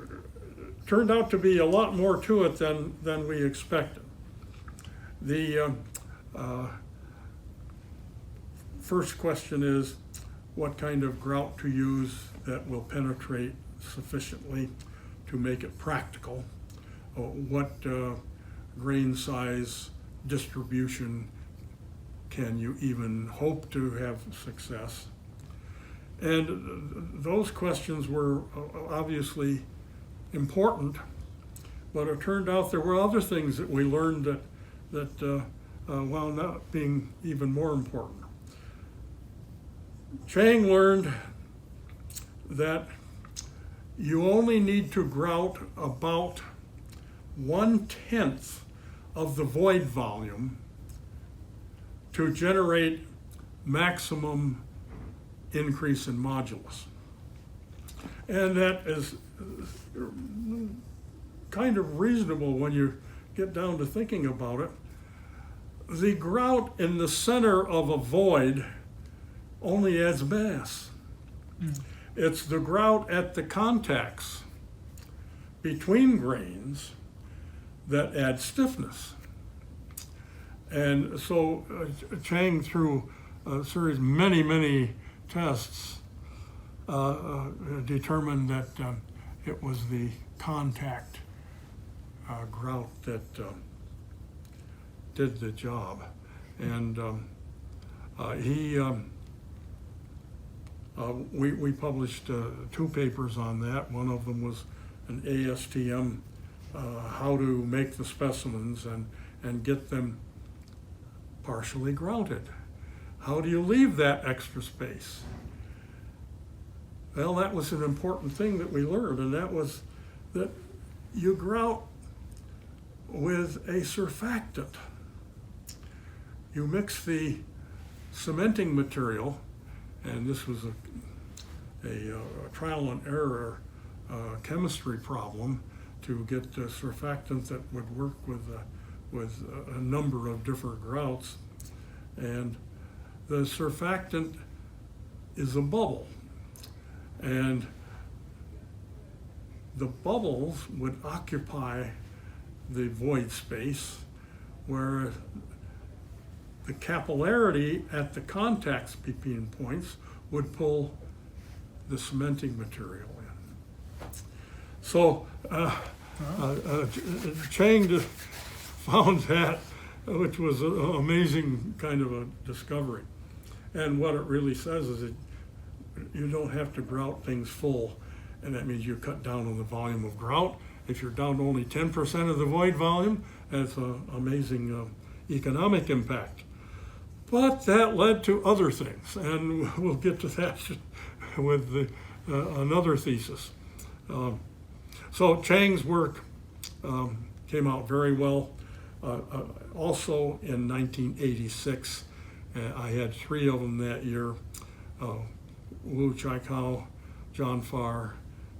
turned out to be a lot more to it than we expected. The first question is what kind of grout to use that will penetrate sufficiently to make it practical. What grain size distribution can you even hope to have success? And those questions were obviously important, but it turned out there were other things that we learned that wound up being even more important. Chang learned that you only need to grout about 1/10 of the void volume to generate maximum increase in modulus. And that is kind of reasonable when you get down to thinking about it. The grout in the center of a void only adds mass. It's the grout at the contacts between grains that add stiffness. And so Chang, through a series of many tests, determined that it was the contact grout that did the job. And we published 2 papers on that. One of them was an ASTM, how to make the specimens and get them partially grouted. How do you leave that extra space? Well, that was an important thing that we learned, and that was that you grout with a surfactant. You mix the cementing material, and this was a trial and error chemistry problem to get a surfactant that would work with a number of different grouts. And the surfactant is a bubble, and the bubbles would occupy the void space where the capillarity at the contacts between points would pull the cementing material in. So Chang found that, which was an amazing kind of a discovery. And what it really says is that you don't have to grout things full, and that means you cut down on the volume of grout. If you're down to only 10% of the void volume, that's an amazing economic impact. But that led to other things, and we'll get to that with another thesis. So Chang's work came out very well. Also in 1986, I had 3 of them that year, Wu Chai-Kao, John Farr,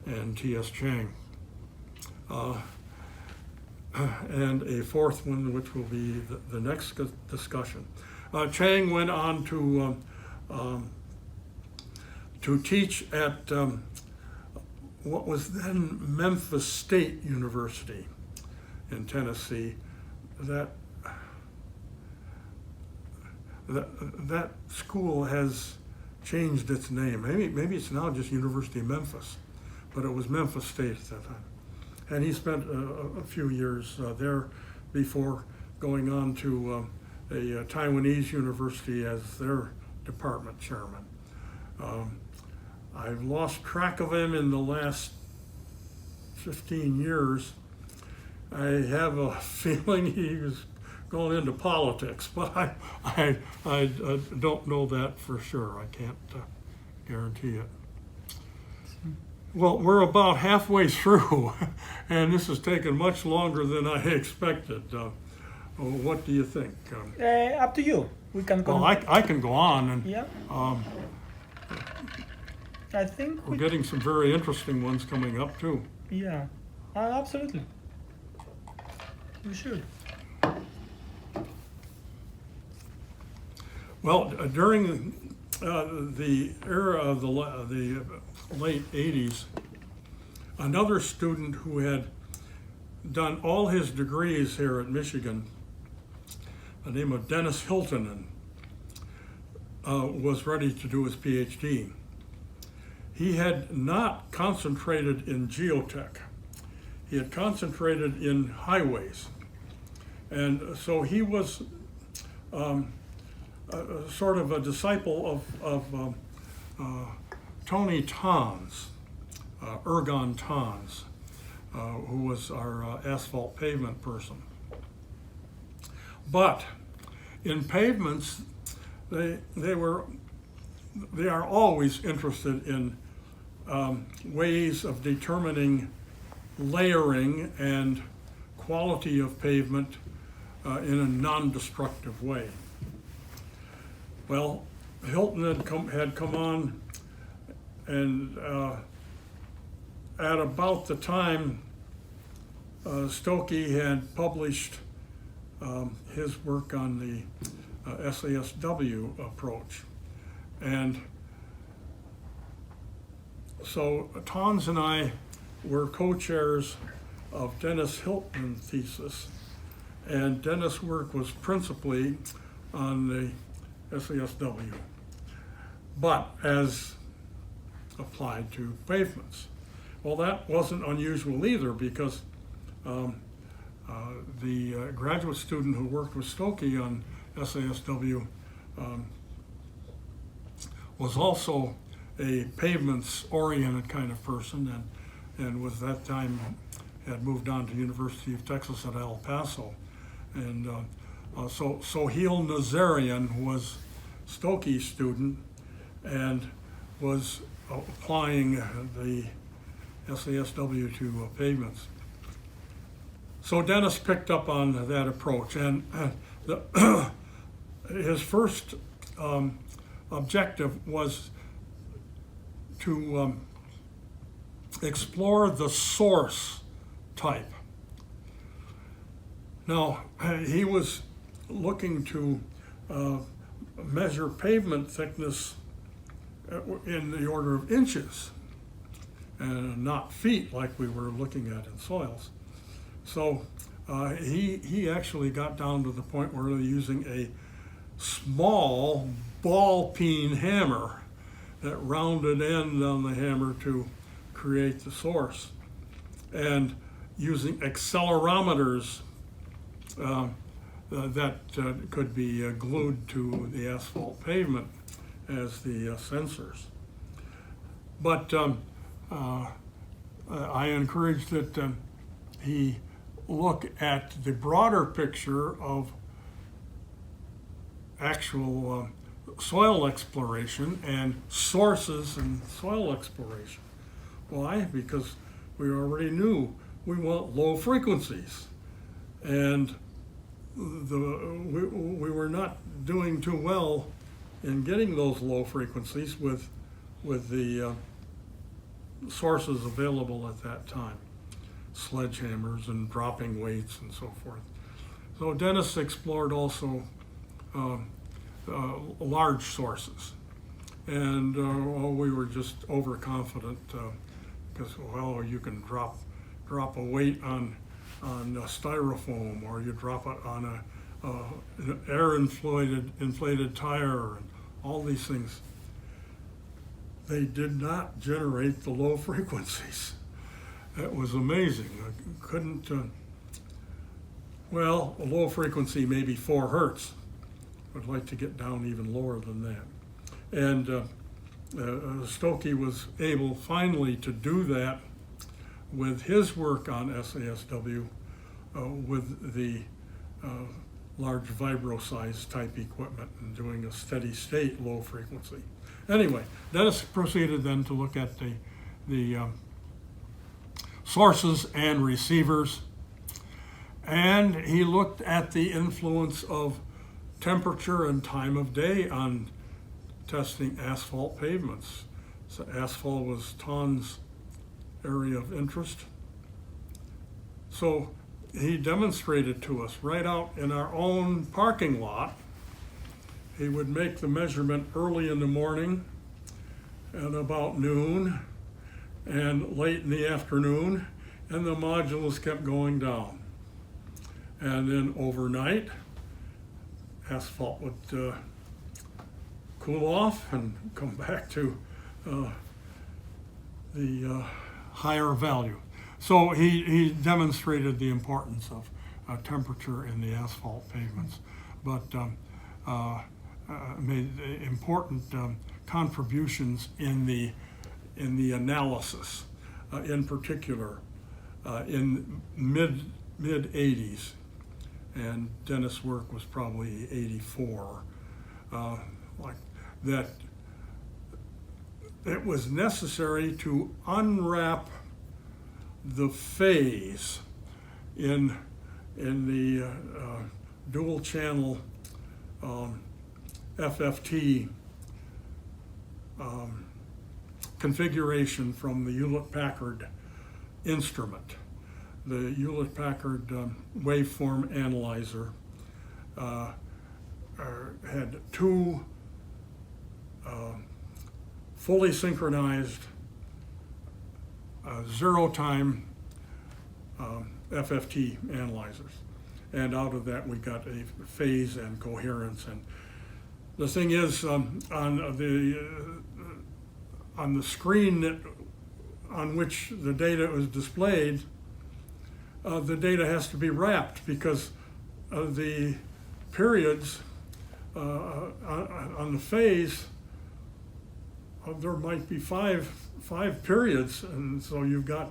and T.S. Chang. And a 4th one, which will be the next discussion. Chang went on to teach at what was then Memphis State University in Tennessee. That school has changed its name. Maybe it's now just University of Memphis, but it was Memphis State at that time. And he spent a few years there before going on to a Taiwanese university as their department chairman. I've lost track of him in the last 15 years. I have a feeling he was going into politics, but I don't know that for sure. I can't guarantee it. Well, we're about halfway through, and this has taken much longer than I expected. What do you think? Up to you. We can go. Well, I can go on, and yeah. I think we're getting some very interesting ones coming up too. Yeah, absolutely. We should. Well, during the era of the late 80s, another student who had done all his degrees here at Michigan, the name of Dennis Hiltonen, was ready to do his PhD. He had not concentrated in geotech. He had concentrated in highways. And so he was sort of a disciple of Tony Tons, Ergon Tons, who was our asphalt pavement person. But in pavements, they are always interested in ways of determining layering and quality of pavement in a non-destructive way. Well, Hilton had come on, and at about the time Stokoe had published his work on the SASW approach. And so Tons and I were co-chairs of Dennis Hilton's thesis, and Dennis' work was principally on the SASW, but as applied to pavements. Well, that wasn't unusual either, because the graduate student who worked with Stokoe on SASW was also a pavements-oriented kind of person, and was that time had moved on to University of Texas at El Paso. And so Soheil Nazarian was Stokoe's student and was applying the SASW to pavements. So Dennis picked up on that approach, and his first objective was to explore the source type. Now, he was looking to measure pavement thickness in the order of inches and not feet like we were looking at in soils. So he actually got down to the point where they're using a small ball-peen hammer, that rounded end on the hammer to create the source, and using accelerometers that could be glued to the asphalt pavement as the sensors. But I encourage that he look at the broader picture of actual soil exploration and sources in soil exploration. Why? Because we already knew we want low frequencies, and we were not doing too well in getting those low frequencies with the sources available at that time, sledgehammers and dropping weights and so forth. So Dennis explored also large sources, and we were just overconfident because you can drop a weight on styrofoam, or you drop it on an air inflated tire, and all these things. They did not generate the low frequencies. It was amazing. I couldn't. A low frequency maybe 4 hertz. I'd like to get down even lower than that. And Stokoe was able finally to do that with his work on SASW with the large vibro-size type equipment and doing a steady state low frequency. Anyway, Dennis proceeded then to look at the sources and receivers, and he looked at the influence of temperature and time of day on testing asphalt pavements. So asphalt was Ton's area of interest. So he demonstrated to us right out in our own parking lot. He would make the measurement early in the morning and about noon and late in the afternoon, and the modulus kept going down. And then overnight, asphalt would cool off and come back to the higher value. So he demonstrated the importance of temperature in the asphalt pavements, but made important contributions in the analysis, in particular in mid 80s, and Dennis' work was probably 84, like that. It was necessary to unwrap the phase in the dual channel FFT configuration from the Hewlett-Packard instrument. The Hewlett-Packard waveform analyzer had 2 fully synchronized zero-time FFT analyzers, and out of that we got a phase and coherence. And the thing is, on the screen on which the data is displayed, the data has to be wrapped, because the periods on the phase, there might be five periods, and so you've got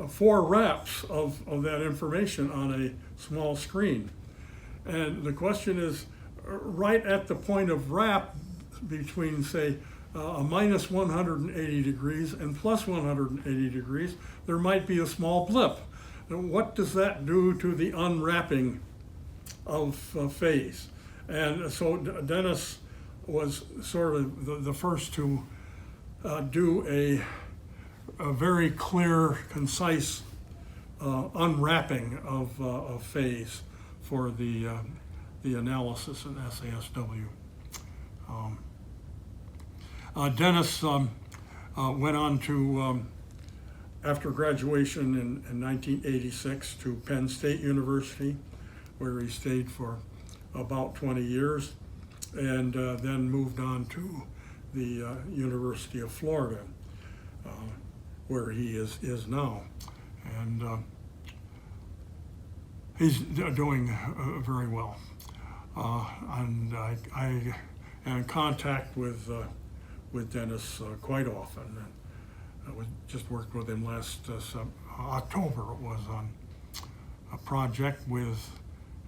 4 wraps of that information on a small screen. And the question is, right at the point of wrap between, say, a minus 180 degrees and plus 180 degrees, there might be a small blip. Now, what does that do to the unwrapping of phase? And so Dennis was sort of the first to do a very clear, concise unwrapping of phase for the analysis in SASW. Dennis went on to, after graduation in 1986, to Penn State University, where he stayed for about 20 years, and then moved on to the University of Florida, where he is now. And he's doing very well. And I am in contact with Dennis quite often. I just worked with him last October. It was on a project with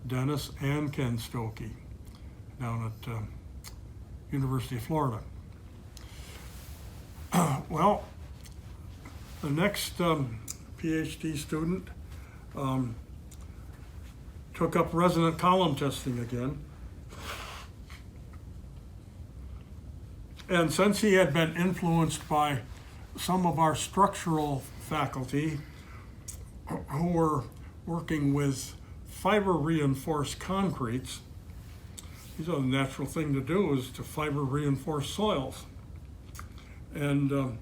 Dennis and Ken Stokoe down at University of Florida. Well, the next PhD student took up resonant column testing again. And since he had been influenced by some of our structural faculty who were working with fiber reinforced concretes, he thought the natural thing to do is to fiber reinforce soils. And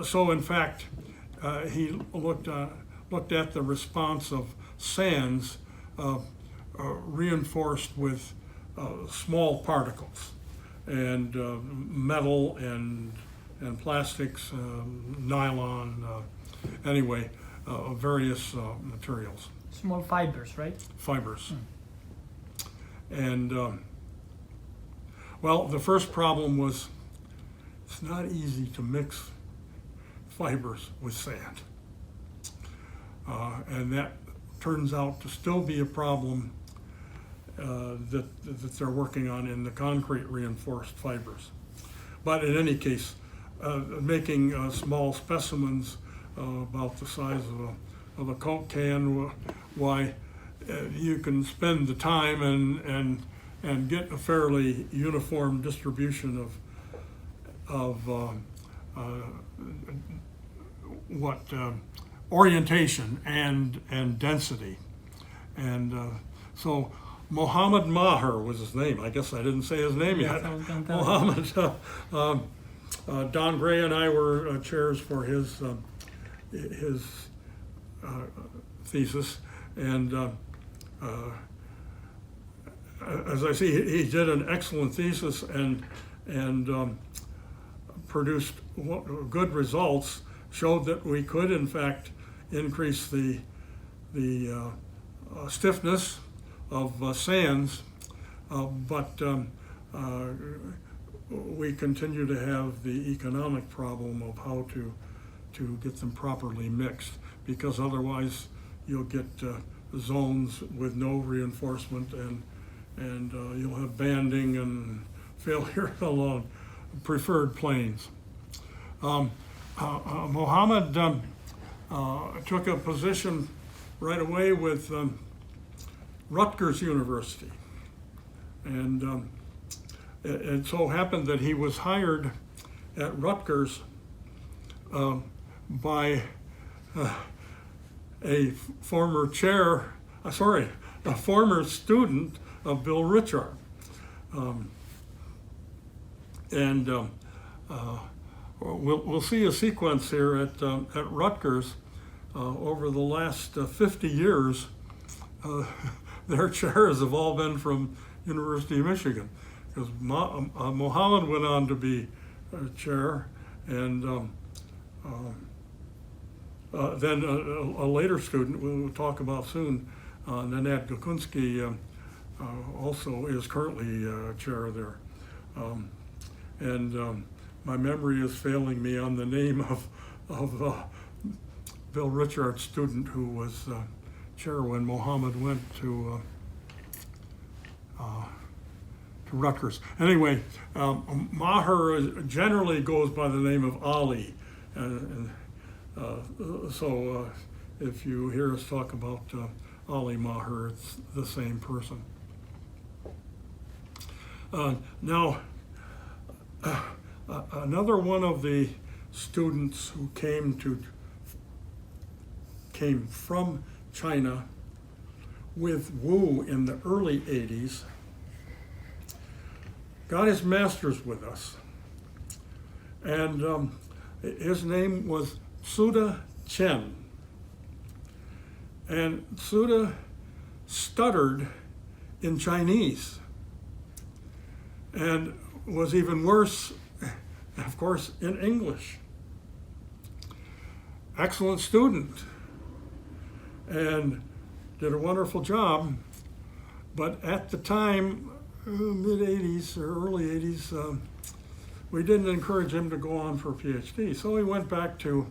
so in fact, he looked at the response of sands reinforced with small particles, and metal and plastics, nylon, anyway, various materials. Small fibers, right? Fibers. And well, the first problem was it's not easy to mix fibers with sand. And that turns out to still be a problem that they're working on in the concrete reinforced fibers. But in any case, making small specimens about the size of a Coke can, why you can spend the time and get a fairly uniform distribution of orientation and density. And so Mohammed Maher was his name. I guess I didn't say his name yet. Mohammed. Don Gray and I were chairs for his thesis, and as I see, he did an excellent thesis and produced good results. Showed that we could, in fact, increase the stiffness of sands, but we continue to have the economic problem of how to get them properly mixed, because otherwise you'll get zones with no reinforcement, and you'll have banding and failure along preferred planes. Mohammed took a position right away with Rutgers University, and it so happened that he was hired at Rutgers by a former student of Bill Richard, and we'll see a sequence here at Rutgers. Over the last 50 years, their chairs have all been from University of Michigan, because Mohammed went on to be chair, and then a later student we'll talk about soon, Nenad Gucunski, also is currently chair there. And my memory is failing me on the name of Bill Richard's student who was chair when Mohammed went to Rutgers. Anyway, Maher generally goes by the name of Ali. So if you hear us talk about Ali Maher, it's the same person. Now, another one of the students who came from China with Wu in the early 80s got his master's with us. And his name was Xuede Qian. And Xuede stuttered in Chinese and was even worse, of course, in English. Excellent student and did a wonderful job, but at the time, mid-80s or early 80s, we didn't encourage him to go on for a PhD. So he went back to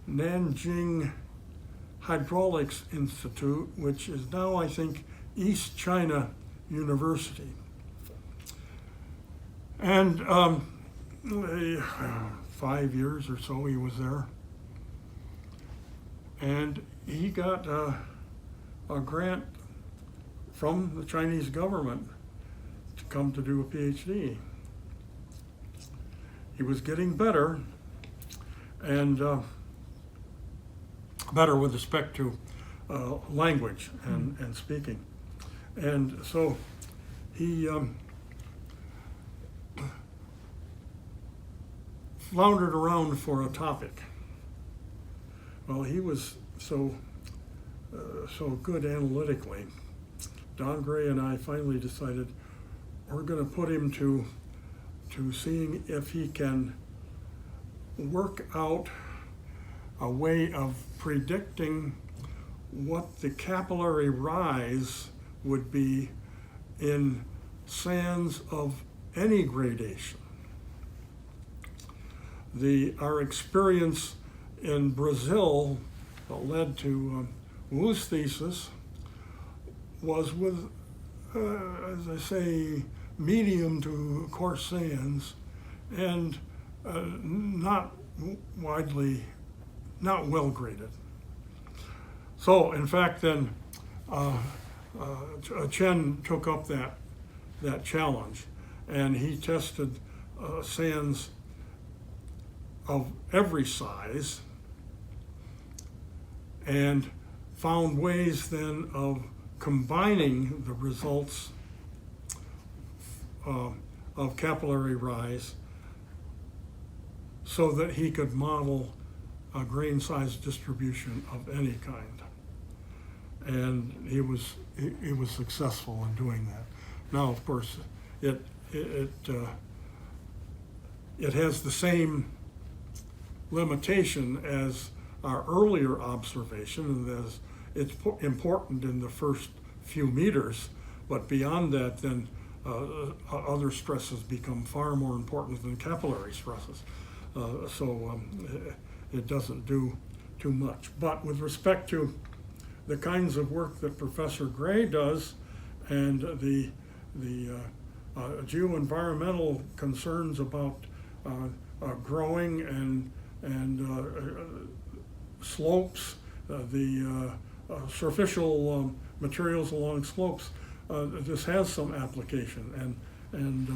Nanjing Hydraulics Institute, which is now, I think, East China University. And 5 years or so he was there. And he got a grant from the Chinese government to come to do a PhD. He was getting better, and better with respect to language and speaking. And so he floundered around for a topic. Well, he was so good analytically. Don Gray and I finally decided we're going to put him to seeing if he can work out a way of predicting what the capillary rise would be in sands of any gradation. Our experience in Brazil that led to Wu's thesis was with, as I say, medium to coarse sands, and not well graded. So, in fact, then Chen took up that challenge, and he tested sands of every size and found ways then of combining the results of capillary rise so that he could model a grain size distribution of any kind. And he was successful in doing that. Now, of course, it has the same limitation as our earlier observation, and as it's important in the first few meters, but beyond that, then other stresses become far more important than capillary stresses. So it doesn't do too much. But with respect to the kinds of work that Professor Gray does and the geoenvironmental concerns about growing and slopes, the surficial materials along slopes, this has some application, and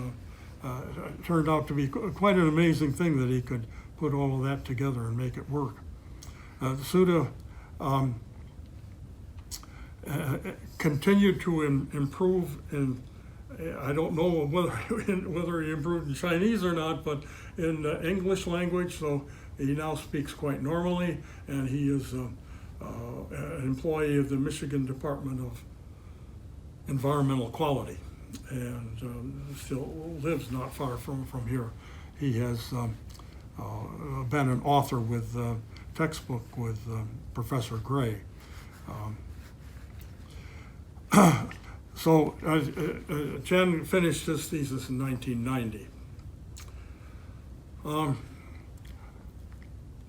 it turned out to be quite an amazing thing that he could put all of that together and make it work. Xuede continued to improve in, I don't know whether he improved in Chinese or not, but in the English language, so he now speaks quite normally, and he is an employee of the Michigan Department of Environmental Quality, and still lives not far from here. He has been an author with textbook with Professor Gray. So Chen finished his thesis in 1990.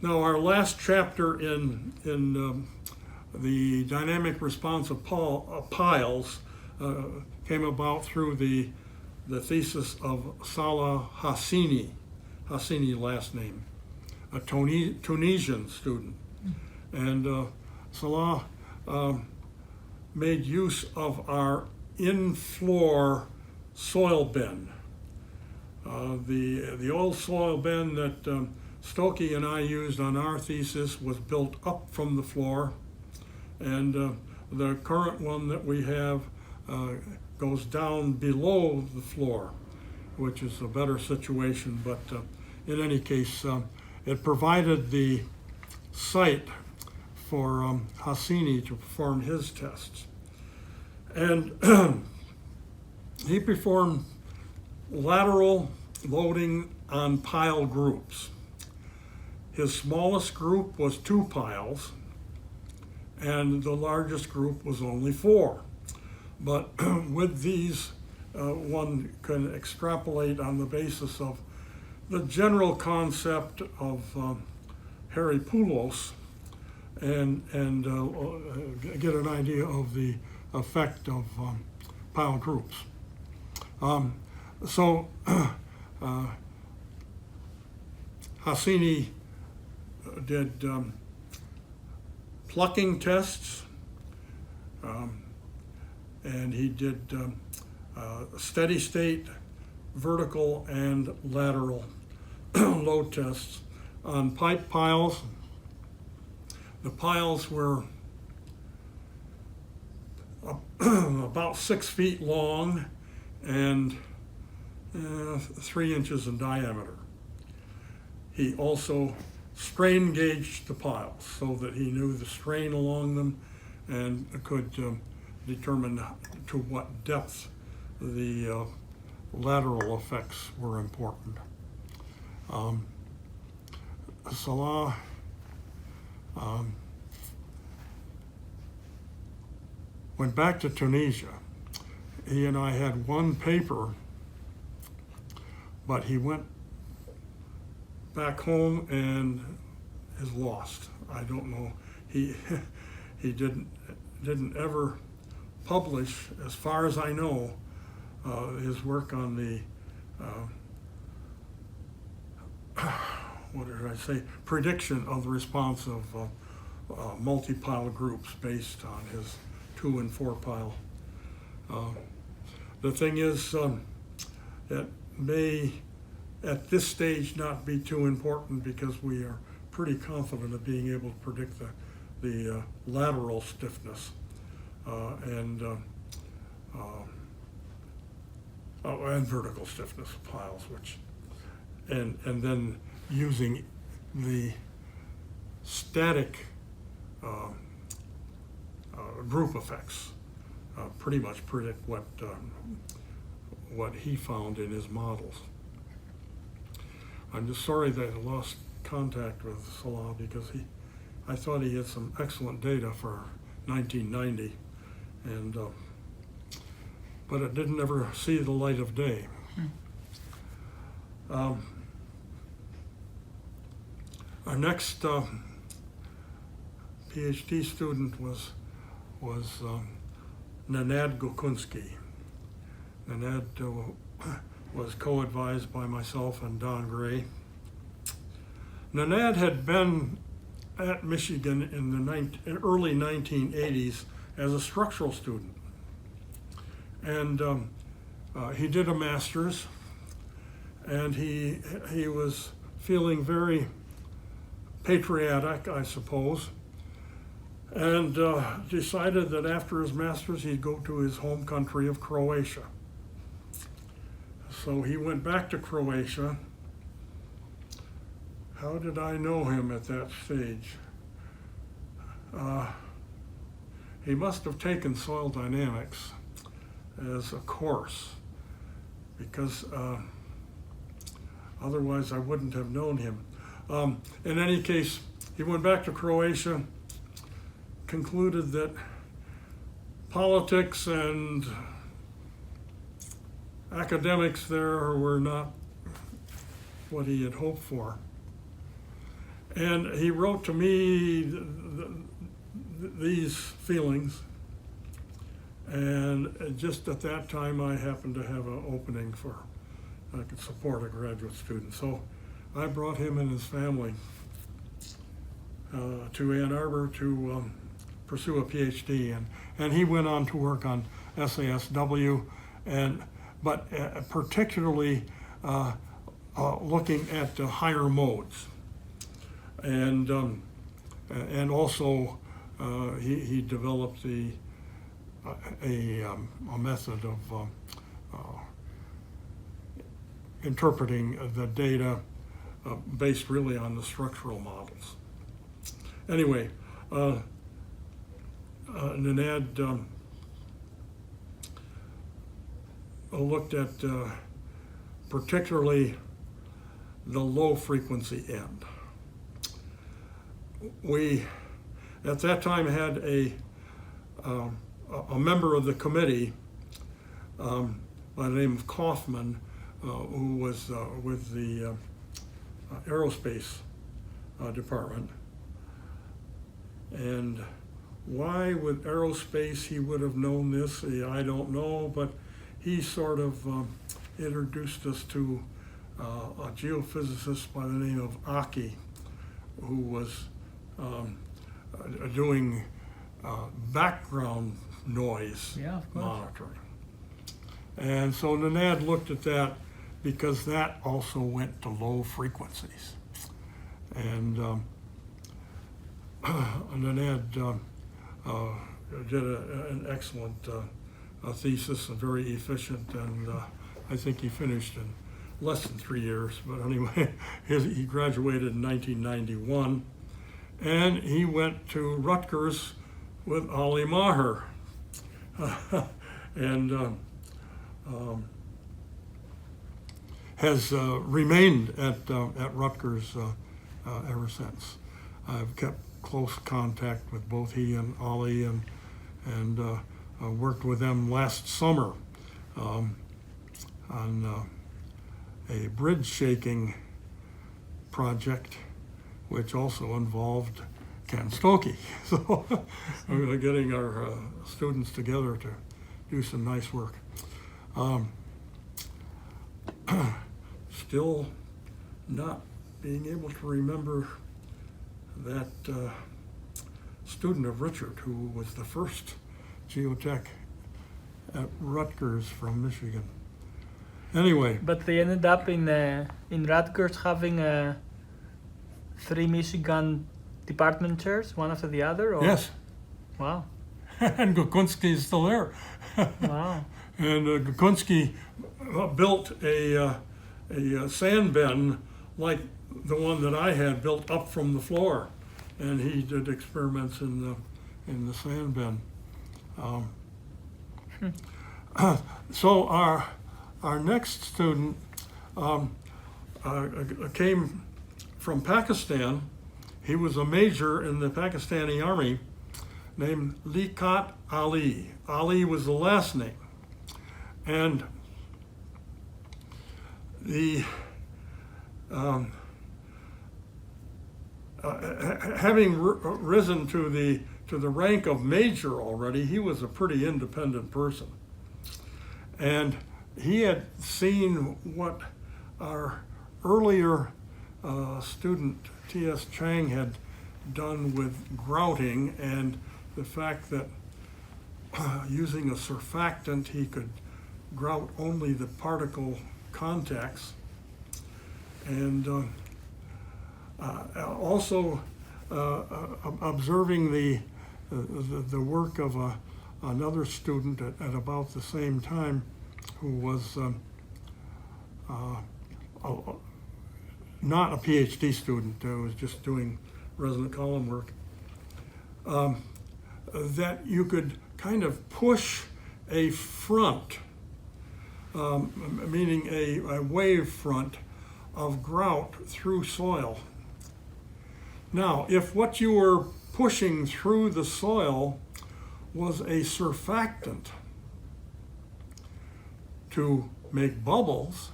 Now, our last chapter in the dynamic response of piles came about through the thesis of Salah Hasini, last name, a Tunisian student. And Salah made use of our in-floor soil bin. The old soil bin that Stokoe and I used on our thesis was built up from the floor, and the current one that we have goes down below the floor, which is a better situation, but in any case, it provided the site for Hasini to perform his tests. And he performed lateral loading on pile groups. His smallest group was 2 piles, and the largest group was only 4. But with these, one can extrapolate on the basis of the general concept of Haripoulos and get an idea of the effect of pile groups. So Hasini did plucking tests, and he did steady state, vertical, and lateral load tests on pipe piles. The piles were about 6 feet long and 3 inches in diameter. He also strain gauged the piles so that he knew the strain along them and could determine to what depth the lateral effects were important. Salah went back to Tunisia. He and I had one paper, but he went back home and is lost. I don't know. He didn't ever publish, as far as I know, his work on the what did I say? Prediction of the response of multi-pile groups based on his 2 and 4 pile. The thing is, it may at this stage not be too important because we are pretty confident of being able to predict the lateral stiffness and vertical stiffness of piles, and then using the static group effects pretty much predict what he found in his models. I'm just sorry that I lost contact with Salah because I thought he had some excellent data for 1990, and but it didn't ever see the light of day. Our next PhD student was Nenad Gucunski. Nenad was co-advised by myself and Don Gray. Nenad had been at Michigan in the early 1980s as a structural student. And he did a master's, and he was feeling very patriotic, I suppose, and decided that after his master's he'd go to his home country of Croatia. So he went back to Croatia. How did I know him at that stage? He must have taken soil dynamics as a course, because otherwise I wouldn't have known him. In any case, he went back to Croatia, concluded that politics and academics there were not what he had hoped for. And he wrote to me these feelings, And just at that time, I happened to have an opening for, I could support a graduate student. So I brought him and his family to Ann Arbor to pursue a PhD, and he went on to work on SASW, but particularly looking at higher modes, and also he developed a method of interpreting the data based really on the structural models. Anyway, Nenad looked at particularly the low frequency end. We, at that time, had a member of the committee by the name of Kaufman, who was with the aerospace department. And why with aerospace he would have known this, I don't know, but he sort of introduced us to a geophysicist by the name of Aki, who was doing background noise monitoring. And so Nenad looked at that because that also went to low frequencies. And Nenad did an excellent thesis, very efficient, and I think he finished in less than 3 years. But anyway, he graduated in 1991, and he went to Rutgers with Ali Maher, and has remained at Rutgers ever since. I've kept close contact with both he and Ali, and worked with them last summer on a bridge shaking project, which also involved Kenneth Stokoe. So we're getting our students together to do some nice work. Still not being able to remember that student of Richard, who was the first geotech at Rutgers from Michigan. Anyway. But they ended up in Rutgers having 3 Michigan department chairs, one after the other? Or? Yes. Wow. And Gucunski is still there. Wow. And Gucunski built a sand bin like the one that I had built up from the floor, and he did experiments in the sand bin. So our next student came from Pakistan. He was a major in the Pakistani army named Liaqat Ali. Ali was the last name. And the having risen to the rank of major already, he was a pretty independent person. And he had seen what our earlier student T.S. Chang had done with grouting, and the fact that using a surfactant he could grout only the particle contacts, and also observing the work of another student at about the same time, who was not a PhD student, was just doing resonant column work, that you could kind of push a front, meaning a wave front of grout through soil. Now, if what you were pushing through the soil was a surfactant to make bubbles,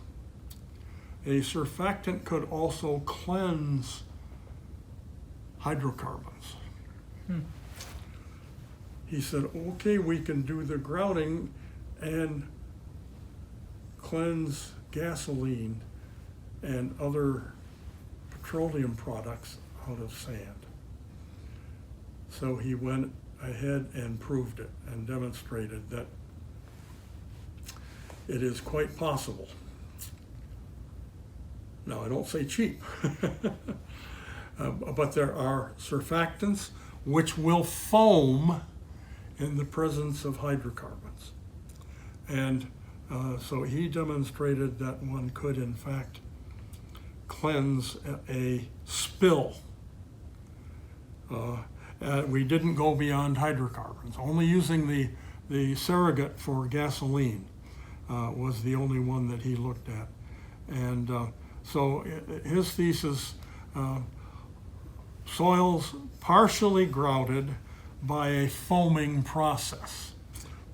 a surfactant could also cleanse hydrocarbons. he said, okay, we can do the grouting and cleanse gasoline and other petroleum products out of sand. So he went ahead and proved it and demonstrated that it is quite possible. Now, I don't say cheap, but there are surfactants which will foam in the presence of hydrocarbons. And so he demonstrated that one could, in fact, cleanse a spill. We didn't go beyond hydrocarbons. Only using the surrogate for gasoline was the only one that he looked at. And so his thesis, soils partially grouted by a foaming process.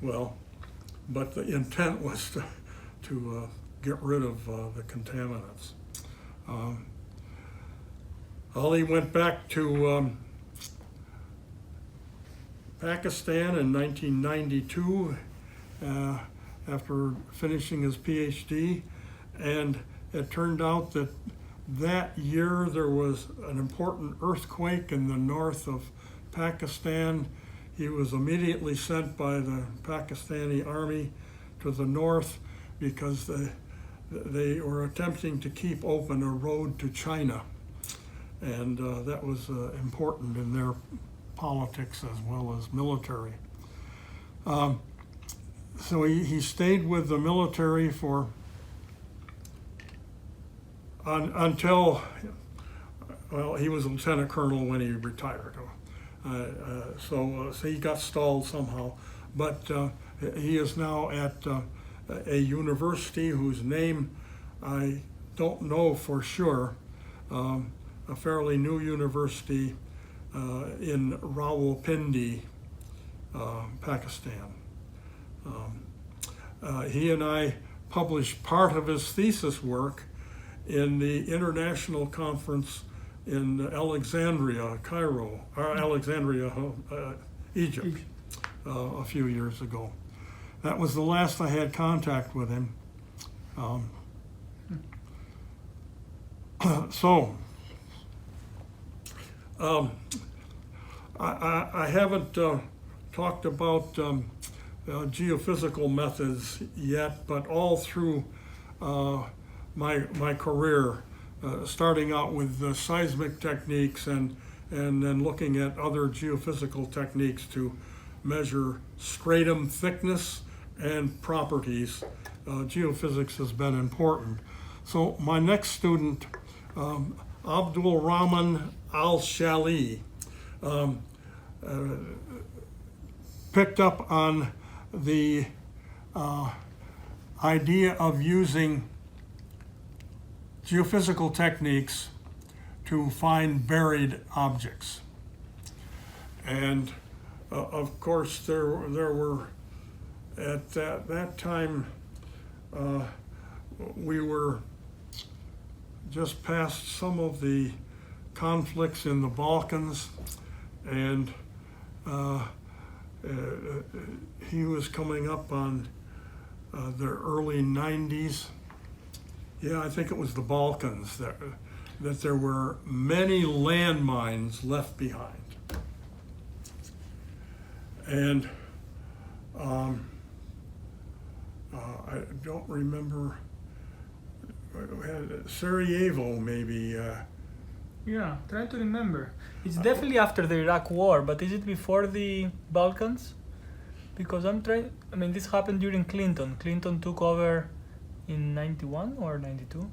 Well, but the intent was to get rid of the contaminants. Ali went back to Pakistan in 1992 after finishing his PhD, and it turned out that that year there was an important earthquake in the north of Pakistan. He was immediately sent by the Pakistani army to the north because they were attempting to keep open a road to China, and that was important in their politics as well as military. So he stayed with the military for until, well, he was a lieutenant colonel when he retired. So he got stalled somehow, but he is now at a university whose name I don't know for sure, a fairly new university in Rawalpindi, Pakistan. He and I published part of his thesis work in the international conference in Alexandria, Egypt, a few years ago. That was the last I had contact with him. I haven't talked about geophysical methods yet, but all through my career, starting out with seismic techniques and then looking at other geophysical techniques to measure stratum thickness and properties, geophysics has been important. So my next student, Abdul-Rahman Al-Shayea, picked up on the idea of using geophysical techniques to find buried objects. And of course there were, at that time, we were just past some of the conflicts in the Balkans, and he was coming up on the early 90s. Yeah, I think it was the Balkans that there were many landmines left behind. And I don't remember, Sarajevo maybe. Yeah, try to remember. It's definitely after the Iraq War, but is it before the Balkans? Because this happened during Clinton. Clinton took over in 91 or 92?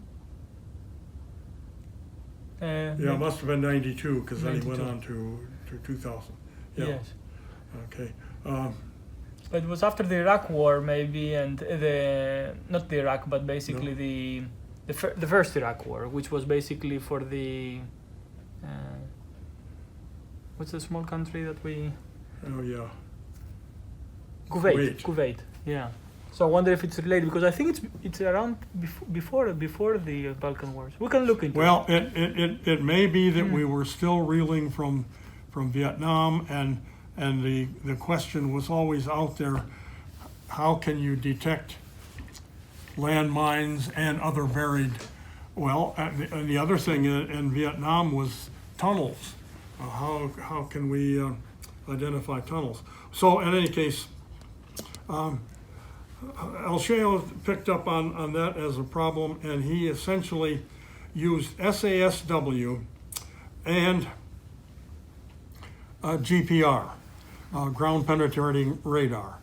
Yeah, it must have been 92, because then he went on to 2000. Yeah. Yes. Okay. But it was after the Iraq War, maybe, and not the Iraq, but basically the first Iraq War, which was basically for the what's the small country that we? Oh yeah. Kuwait. Yeah. So I wonder if it's related, because I think it's around before the Balkan Wars. We can look into it. Well, it may be that we were still reeling from Vietnam, and the question was always out there, how can you detect landmines and other buried, well, and the other thing in Vietnam was tunnels. How can we identify tunnels? So in any case, Al-Shayea picked up on that as a problem, and he essentially used SASW and GPR, ground penetrating radar,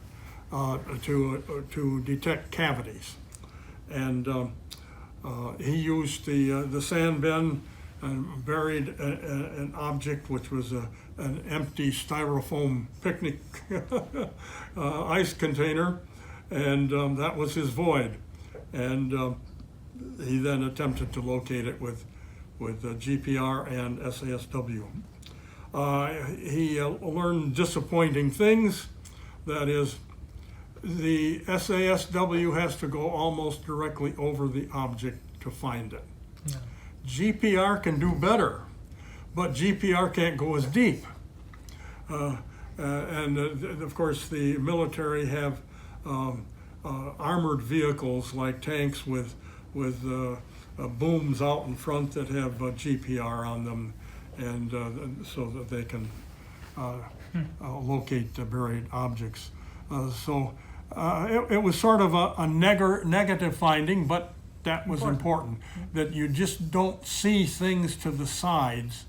to detect cavities. And he used the sand bin and buried an object which was an empty styrofoam picnic ice container, and that was his void. And he then attempted to locate it with GPR and SASW. He learned disappointing things. That is, the SASW has to go almost directly over the object to find it. Yeah. GPR can do better, but GPR can't go as deep. And of course, the military have armored vehicles like tanks with booms out in front that have GPR on them, and so that they can locate the buried objects. So it was sort of a negative finding, but that was important, that you just don't see things to the sides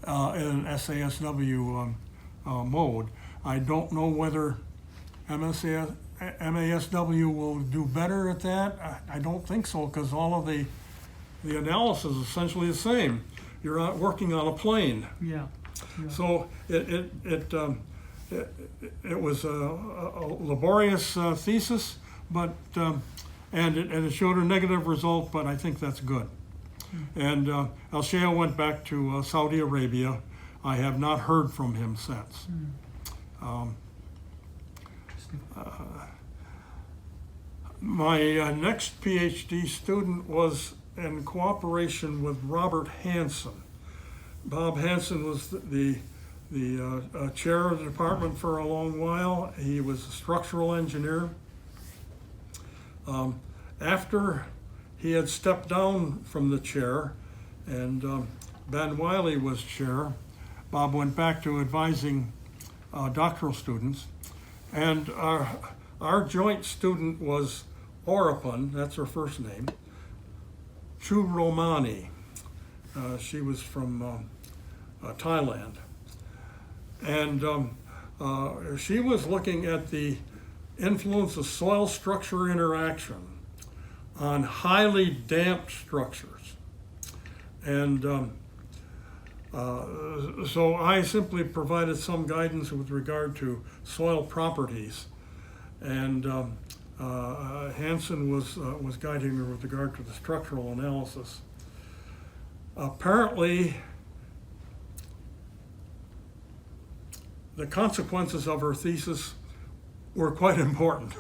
in an SASW mode. I don't know whether MASW will do better at that. I don't think so, because all of the analysis is essentially the same. You're not working on a plane. Yeah. So it was a laborious thesis, but and it showed a negative result, but I think that's good. And Al-Shayea went back to Saudi Arabia. I have not heard from him since. My next PhD student was in cooperation with Robert Hansen. Bob Hansen was the chair of the department for a long while. He was a structural engineer. After he had stepped down from the chair and Ben Wiley was chair, Bob went back to advising doctoral students. And our joint student was Orapun, that's her first name, Churomani. She was from Thailand. And she was looking at the influence of soil structure interaction on highly damped structures. And so I simply provided some guidance with regard to soil properties. And Hansen was guiding her with regard to the structural analysis. Apparently, the consequences of her thesis were quite important.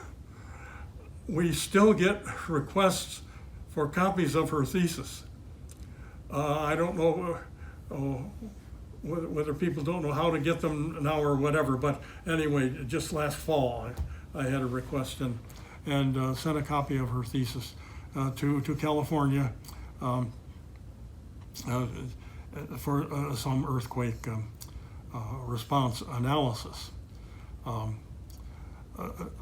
We still get requests for copies of her thesis. I don't know whether people don't know how to get them now or whatever, but anyway, just last fall I had a request and sent a copy of her thesis to California for some earthquake response analysis.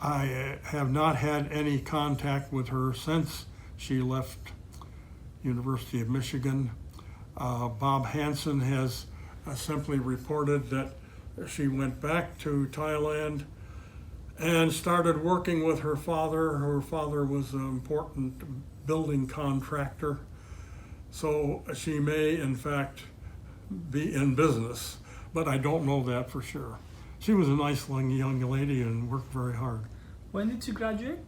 I have not had any contact with her since she left University of Michigan. Bob Hansen has simply reported that she went back to Thailand and started working with her father. Her father was an important building contractor, so she may in fact be in business, but I don't know that for sure. She was a nice young lady and worked very hard. When did she graduate?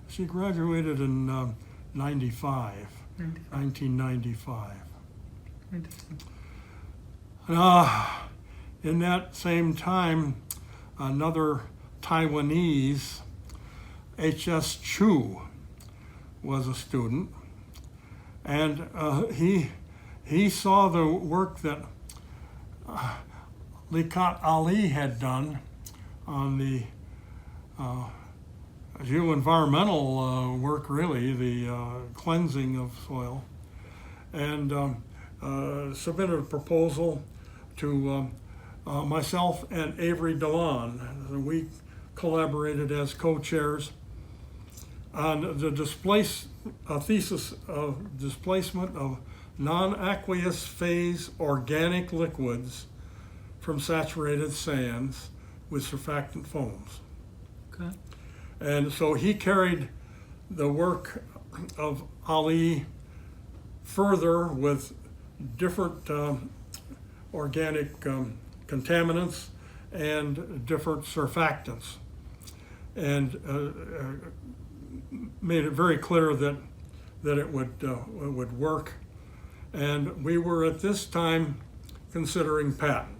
She graduated in 1995. Interesting. In that same time, another Taiwanese, H.S. Chu, was a student, and he saw the work that Liaqat Ali had done on the geoenvironmental work, really, the cleansing of soil, and submitted a proposal to myself and Avery Delon. We collaborated as co-chairs on the thesis of displacement of non-aqueous phase organic liquids from saturated sands with surfactant foams. Okay. And so he carried the work of Ali further with different organic contaminants and different surfactants, and made it very clear that it would work. And we were at this time considering patent.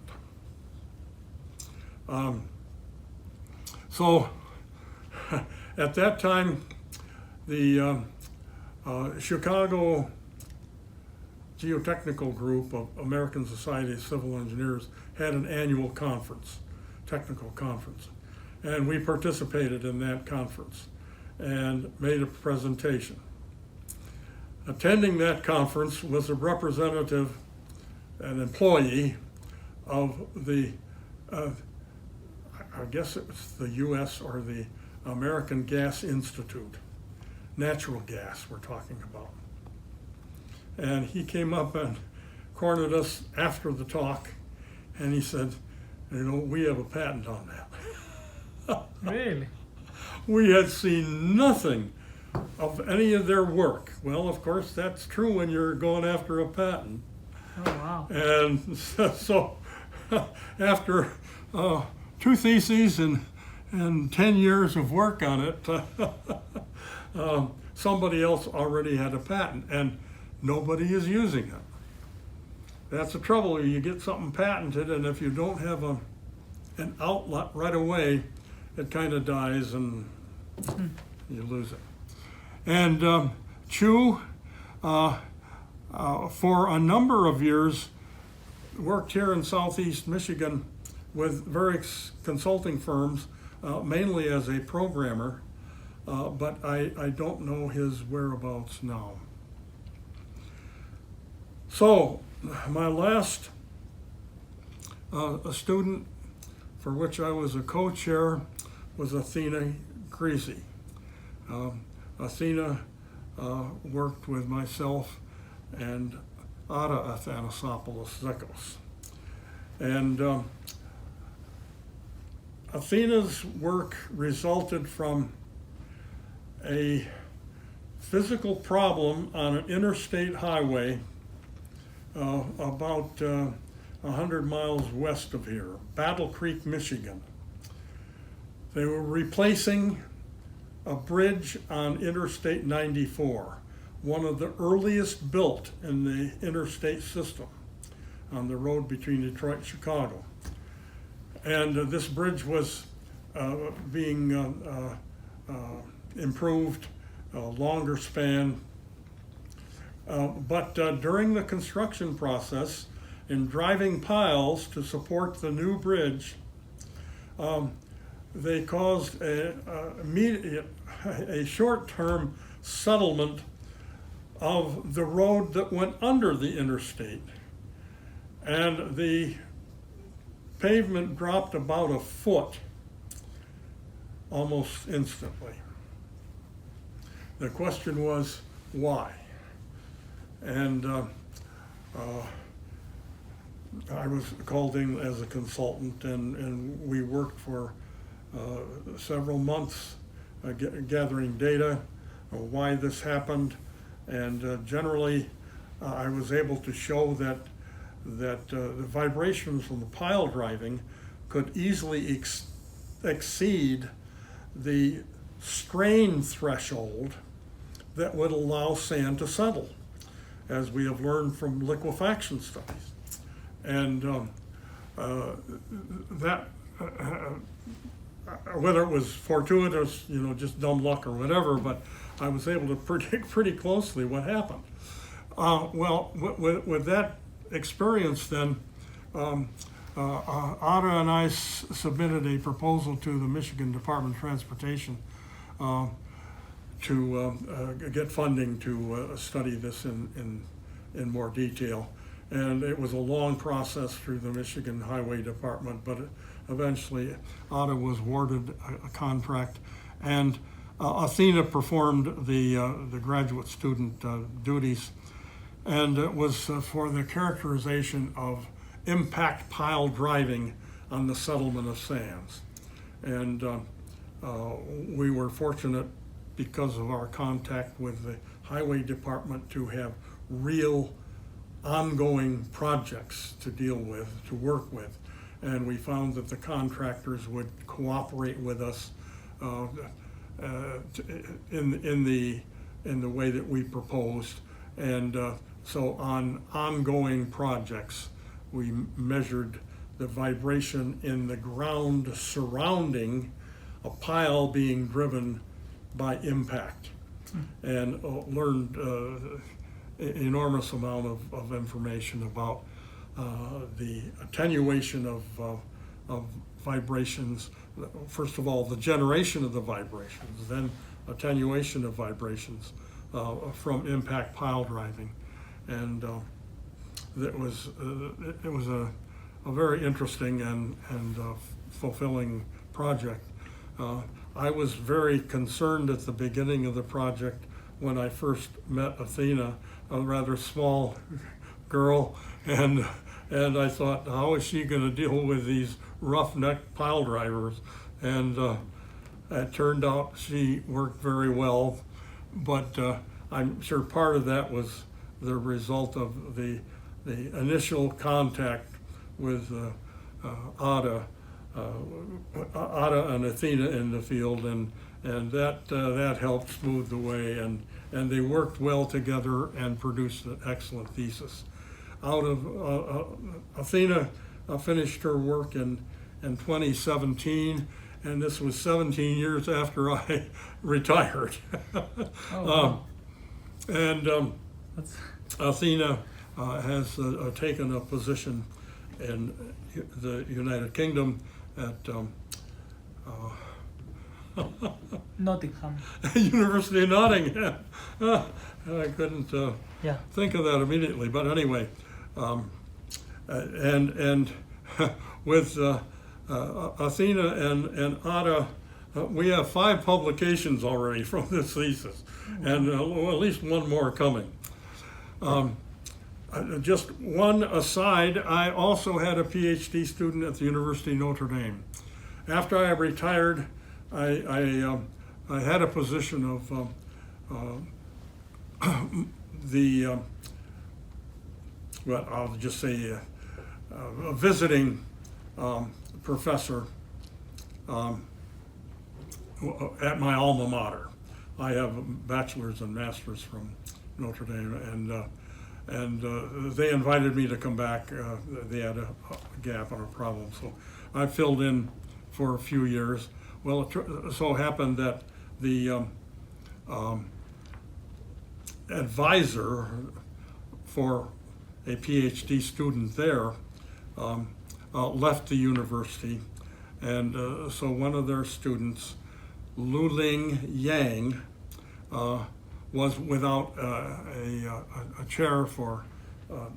So at that time, the Chicago Geotechnical Group of American Society of Civil Engineers had an annual conference, technical conference, and we participated in that conference and made a presentation. Attending that conference was a representative, an employee of the, I guess it was the US or the American Gas Institute, natural gas we're talking about. And he came up and cornered us after the talk, and he said, you know, we have a patent on that. Really? We had seen nothing of any of their work. Well, of course, that's true when you're going after a patent. Oh, wow. And so after 2 theses and 10 years of work on it, somebody else already had a patent, and nobody is using it. That's the trouble. You get something patented, and if you don't have an outlet right away, it kind of dies and you lose it. And Qiou, for a number of years, worked here in Southeast Michigan with various consulting firms, mainly as a programmer, but I don't know his whereabouts now. So, my last a student for which I was a co-chair was Athina Grizi. Athina worked with myself and Athanasopoulos Zekkos. And Athina's work resulted from a physical problem on an interstate highway about 100 miles west of here, Battle Creek, Michigan. They were replacing a bridge on Interstate 94, one of the earliest built in the interstate system on the road between Detroit and Chicago. And this bridge was being improved, longer span. But during the construction process, in driving piles to support the new bridge, they caused a short-term settlement of the road that went under the interstate. And the pavement dropped about a foot almost instantly. The question was, why? And I was called in as a consultant, and we worked for several months gathering data on why this happened, and generally I was able to show that the vibrations from the pile driving could easily exceed the strain threshold that would allow sand to settle, as we have learned from liquefaction studies. And that, whether it was fortuitous, just dumb luck or whatever, but I was able to predict pretty closely what happened. Well, with that experience then, Ada and I submitted a proposal to the Michigan Department of Transportation to get funding to study this in more detail. And it was a long process through the Michigan Highway Department, but eventually Ada was awarded a contract, and Athena performed the graduate student duties, and it was for the characterization of impact pile driving on the settlement of sands. And we were fortunate, because of our contact with the Highway Department, to have real ongoing projects to deal with, to work with. And we found that the contractors would cooperate with us in the way that we proposed. And so on ongoing projects, we measured the vibration in the ground surrounding a pile being driven by impact, and learned enormous amount of information about the attenuation of vibrations. First of all, the generation of the vibrations, then attenuation of vibrations from impact pile driving. And it was a very interesting and fulfilling project. I was very concerned at the beginning of the project when I first met Athena, a rather small girl, and I thought, how is she going to deal with these roughneck pile drivers? And it turned out she worked very well, but I'm sure part of that was the result of the initial contact with Ada and Athena in the field, and that helped smooth the way, and they worked well together and produced an excellent thesis. Out of Athena finished her work in 2017, and this was 17 years after I retired. Oh, wow. Athena has taken a position in the United Kingdom at Nottingham. University of Nottingham. I couldn't think of that immediately, but anyway, and with Athena and Ada, we have 5 publications already from this thesis, and at least one more coming. Just one aside, I also had a PhD student at the University of Notre Dame. After I retired, I had a position of well, I'll just say a visiting professor at my alma mater. I have a bachelor's and master's from Notre Dame, and they invited me to come back. They had a gap and a problem, so I filled in for a few years. Well, it so happened that the advisor for a PhD student there left the university, and so one of their students, Luling Yang, was without a chair for a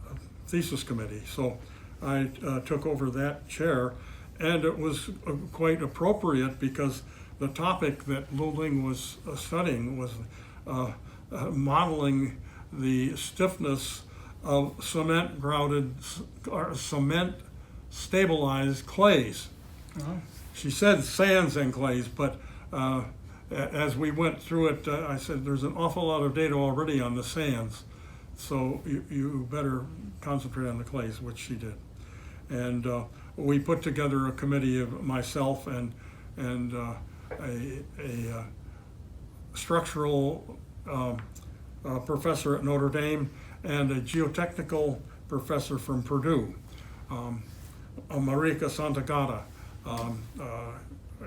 thesis committee. So I took over that chair, and it was quite appropriate because the topic that Luling was studying was modeling the stiffness of cement grouted or cement stabilized clays. Uh-huh. She said sands and clays, but as we went through it, I said there's an awful lot of data already on the sands, so you better concentrate on the clays, which she did. And we put together a committee of myself and a structural professor at Notre Dame and a geotechnical professor from Purdue. Marika Santagata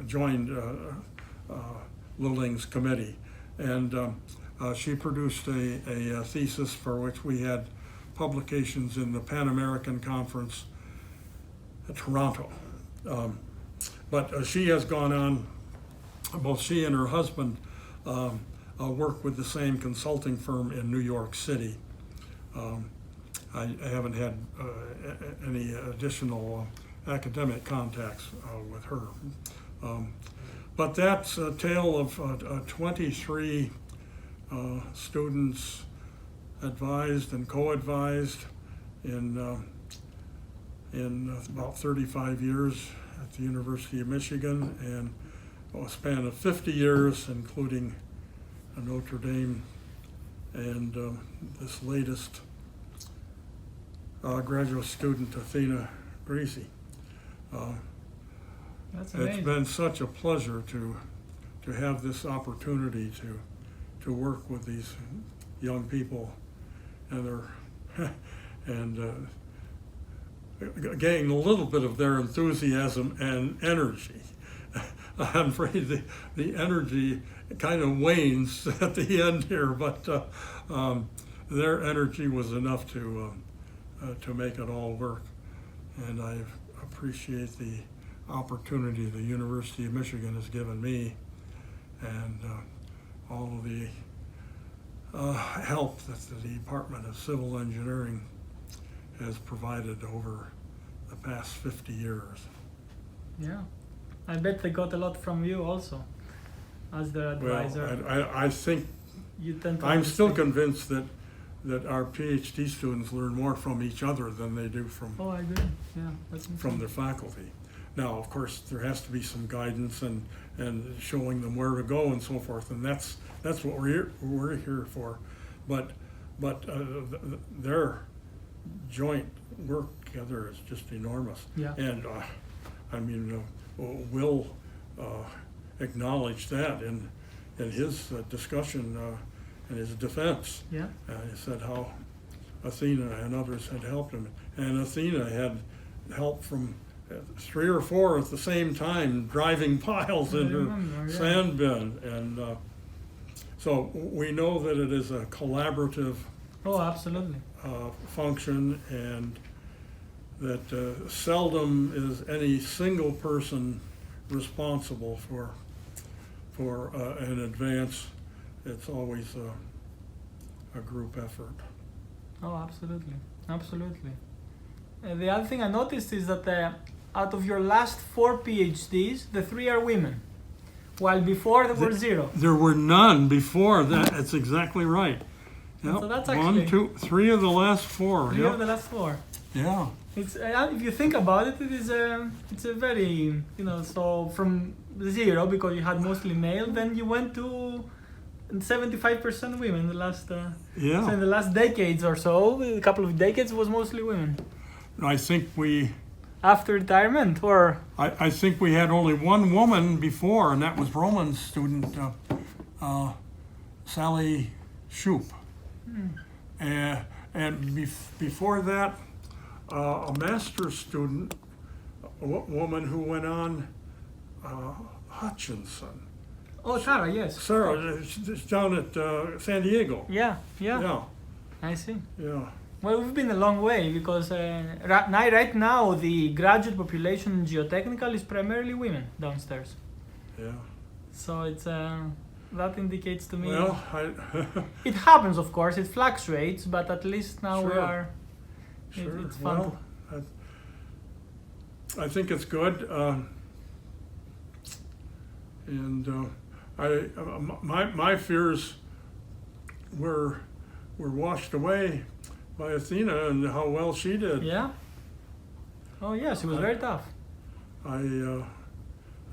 joined Luling's committee, and she produced a thesis for which we had publications in the Pan American Conference Toronto. But she has gone on, both she and her husband work with the same consulting firm in New York City. I haven't had any additional academic contacts with her. But that's a tale of 23 students advised and co-advised in about 35 years at the University of Michigan, and a span of 50 years, including Notre Dame and this latest graduate student, Athina Grizi. That's amazing. It's been such a pleasure to have this opportunity to work with these young people and gain a little bit of their enthusiasm and energy. I'm afraid the energy kind of wanes at the end here, but their energy was enough to make it all work, and I appreciate the opportunity the University of Michigan has given me, and all of the help that the Department of Civil Engineering has provided over the past 50 years. Yeah, I bet they got a lot from you also, as their advisor. Well, I think You tend to I'm still understand. convinced that our PhD students learn more from each other than they do from Oh, I agree. Yeah, that's from their faculty. Now, of course, there has to be some guidance and showing them where to go and so forth, and that's what we're here for. But their joint work together is just enormous. Yeah. And I mean, Will acknowledged that in his discussion in his defense. Yeah. He said how Athina and others had helped him, and Athina had help from 3 or 4 at the same time driving piles in her sand bin, and so we know that it is a collaborative Oh, absolutely. function, and that seldom is any single person responsible for an advance. It's always a group effort. Oh, absolutely. Absolutely. The other thing I noticed is that out of your last 4 PhDs, the 3 are women, while before there were 0. There were none before that. That's exactly right. Yep. So that's 1, actually 2, 3 of the last 4. 3 Yep. of the last 4. Yeah. It's if you think about it, it's a very, so from 0 because you had mostly male, then you went to 75% women in the last so in the last decades or so. A couple of decades was mostly women. I think After retirement, or I think we had only one woman before, and that was Roman's student, Salah Hasini. And before that, a master's student, a woman who went on, Hutchinson. oh, Sarah, yes. Sarah, she's down at San Diego. Yeah. Yeah, I see. yeah. Well, we've been a long way because right now the graduate population in geotechnical is primarily women downstairs. Yeah. So it's that indicates to me. Well, It happens, of course. It fluctuates, but at least now we Sure. are. sure. It's fun. Well, I think it's good, and my fears were washed away by Athina and how well she did. Yeah. Oh yes, she was very tough. I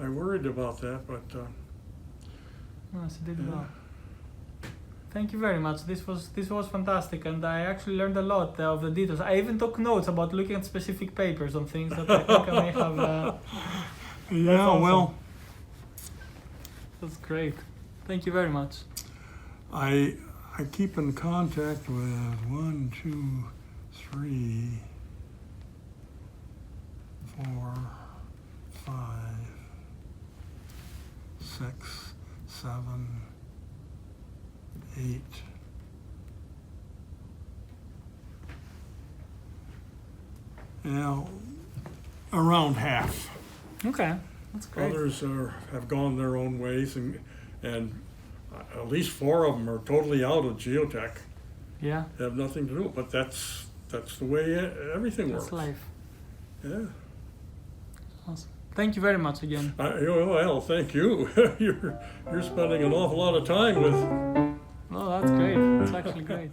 worried about that, but No, she did well. Thank you very much. This was fantastic, and I actually learned a lot of the details. I even took notes about looking at specific papers on things that I think I may have. yeah, awesome. well, That's great. Thank you very much. I keep in contact with 1, 2, 3, 4, 5, 6, 7, 8. Now, around half. Okay, that's great. Others have gone their own ways, and at least 4 of them are totally out of geotech. Yeah, They have nothing to do. But that's the way everything that's works. life. Yeah. Awesome. Thank you very much again. Well, thank you. You're spending an awful lot of time with. Oh, that's great. That's actually great.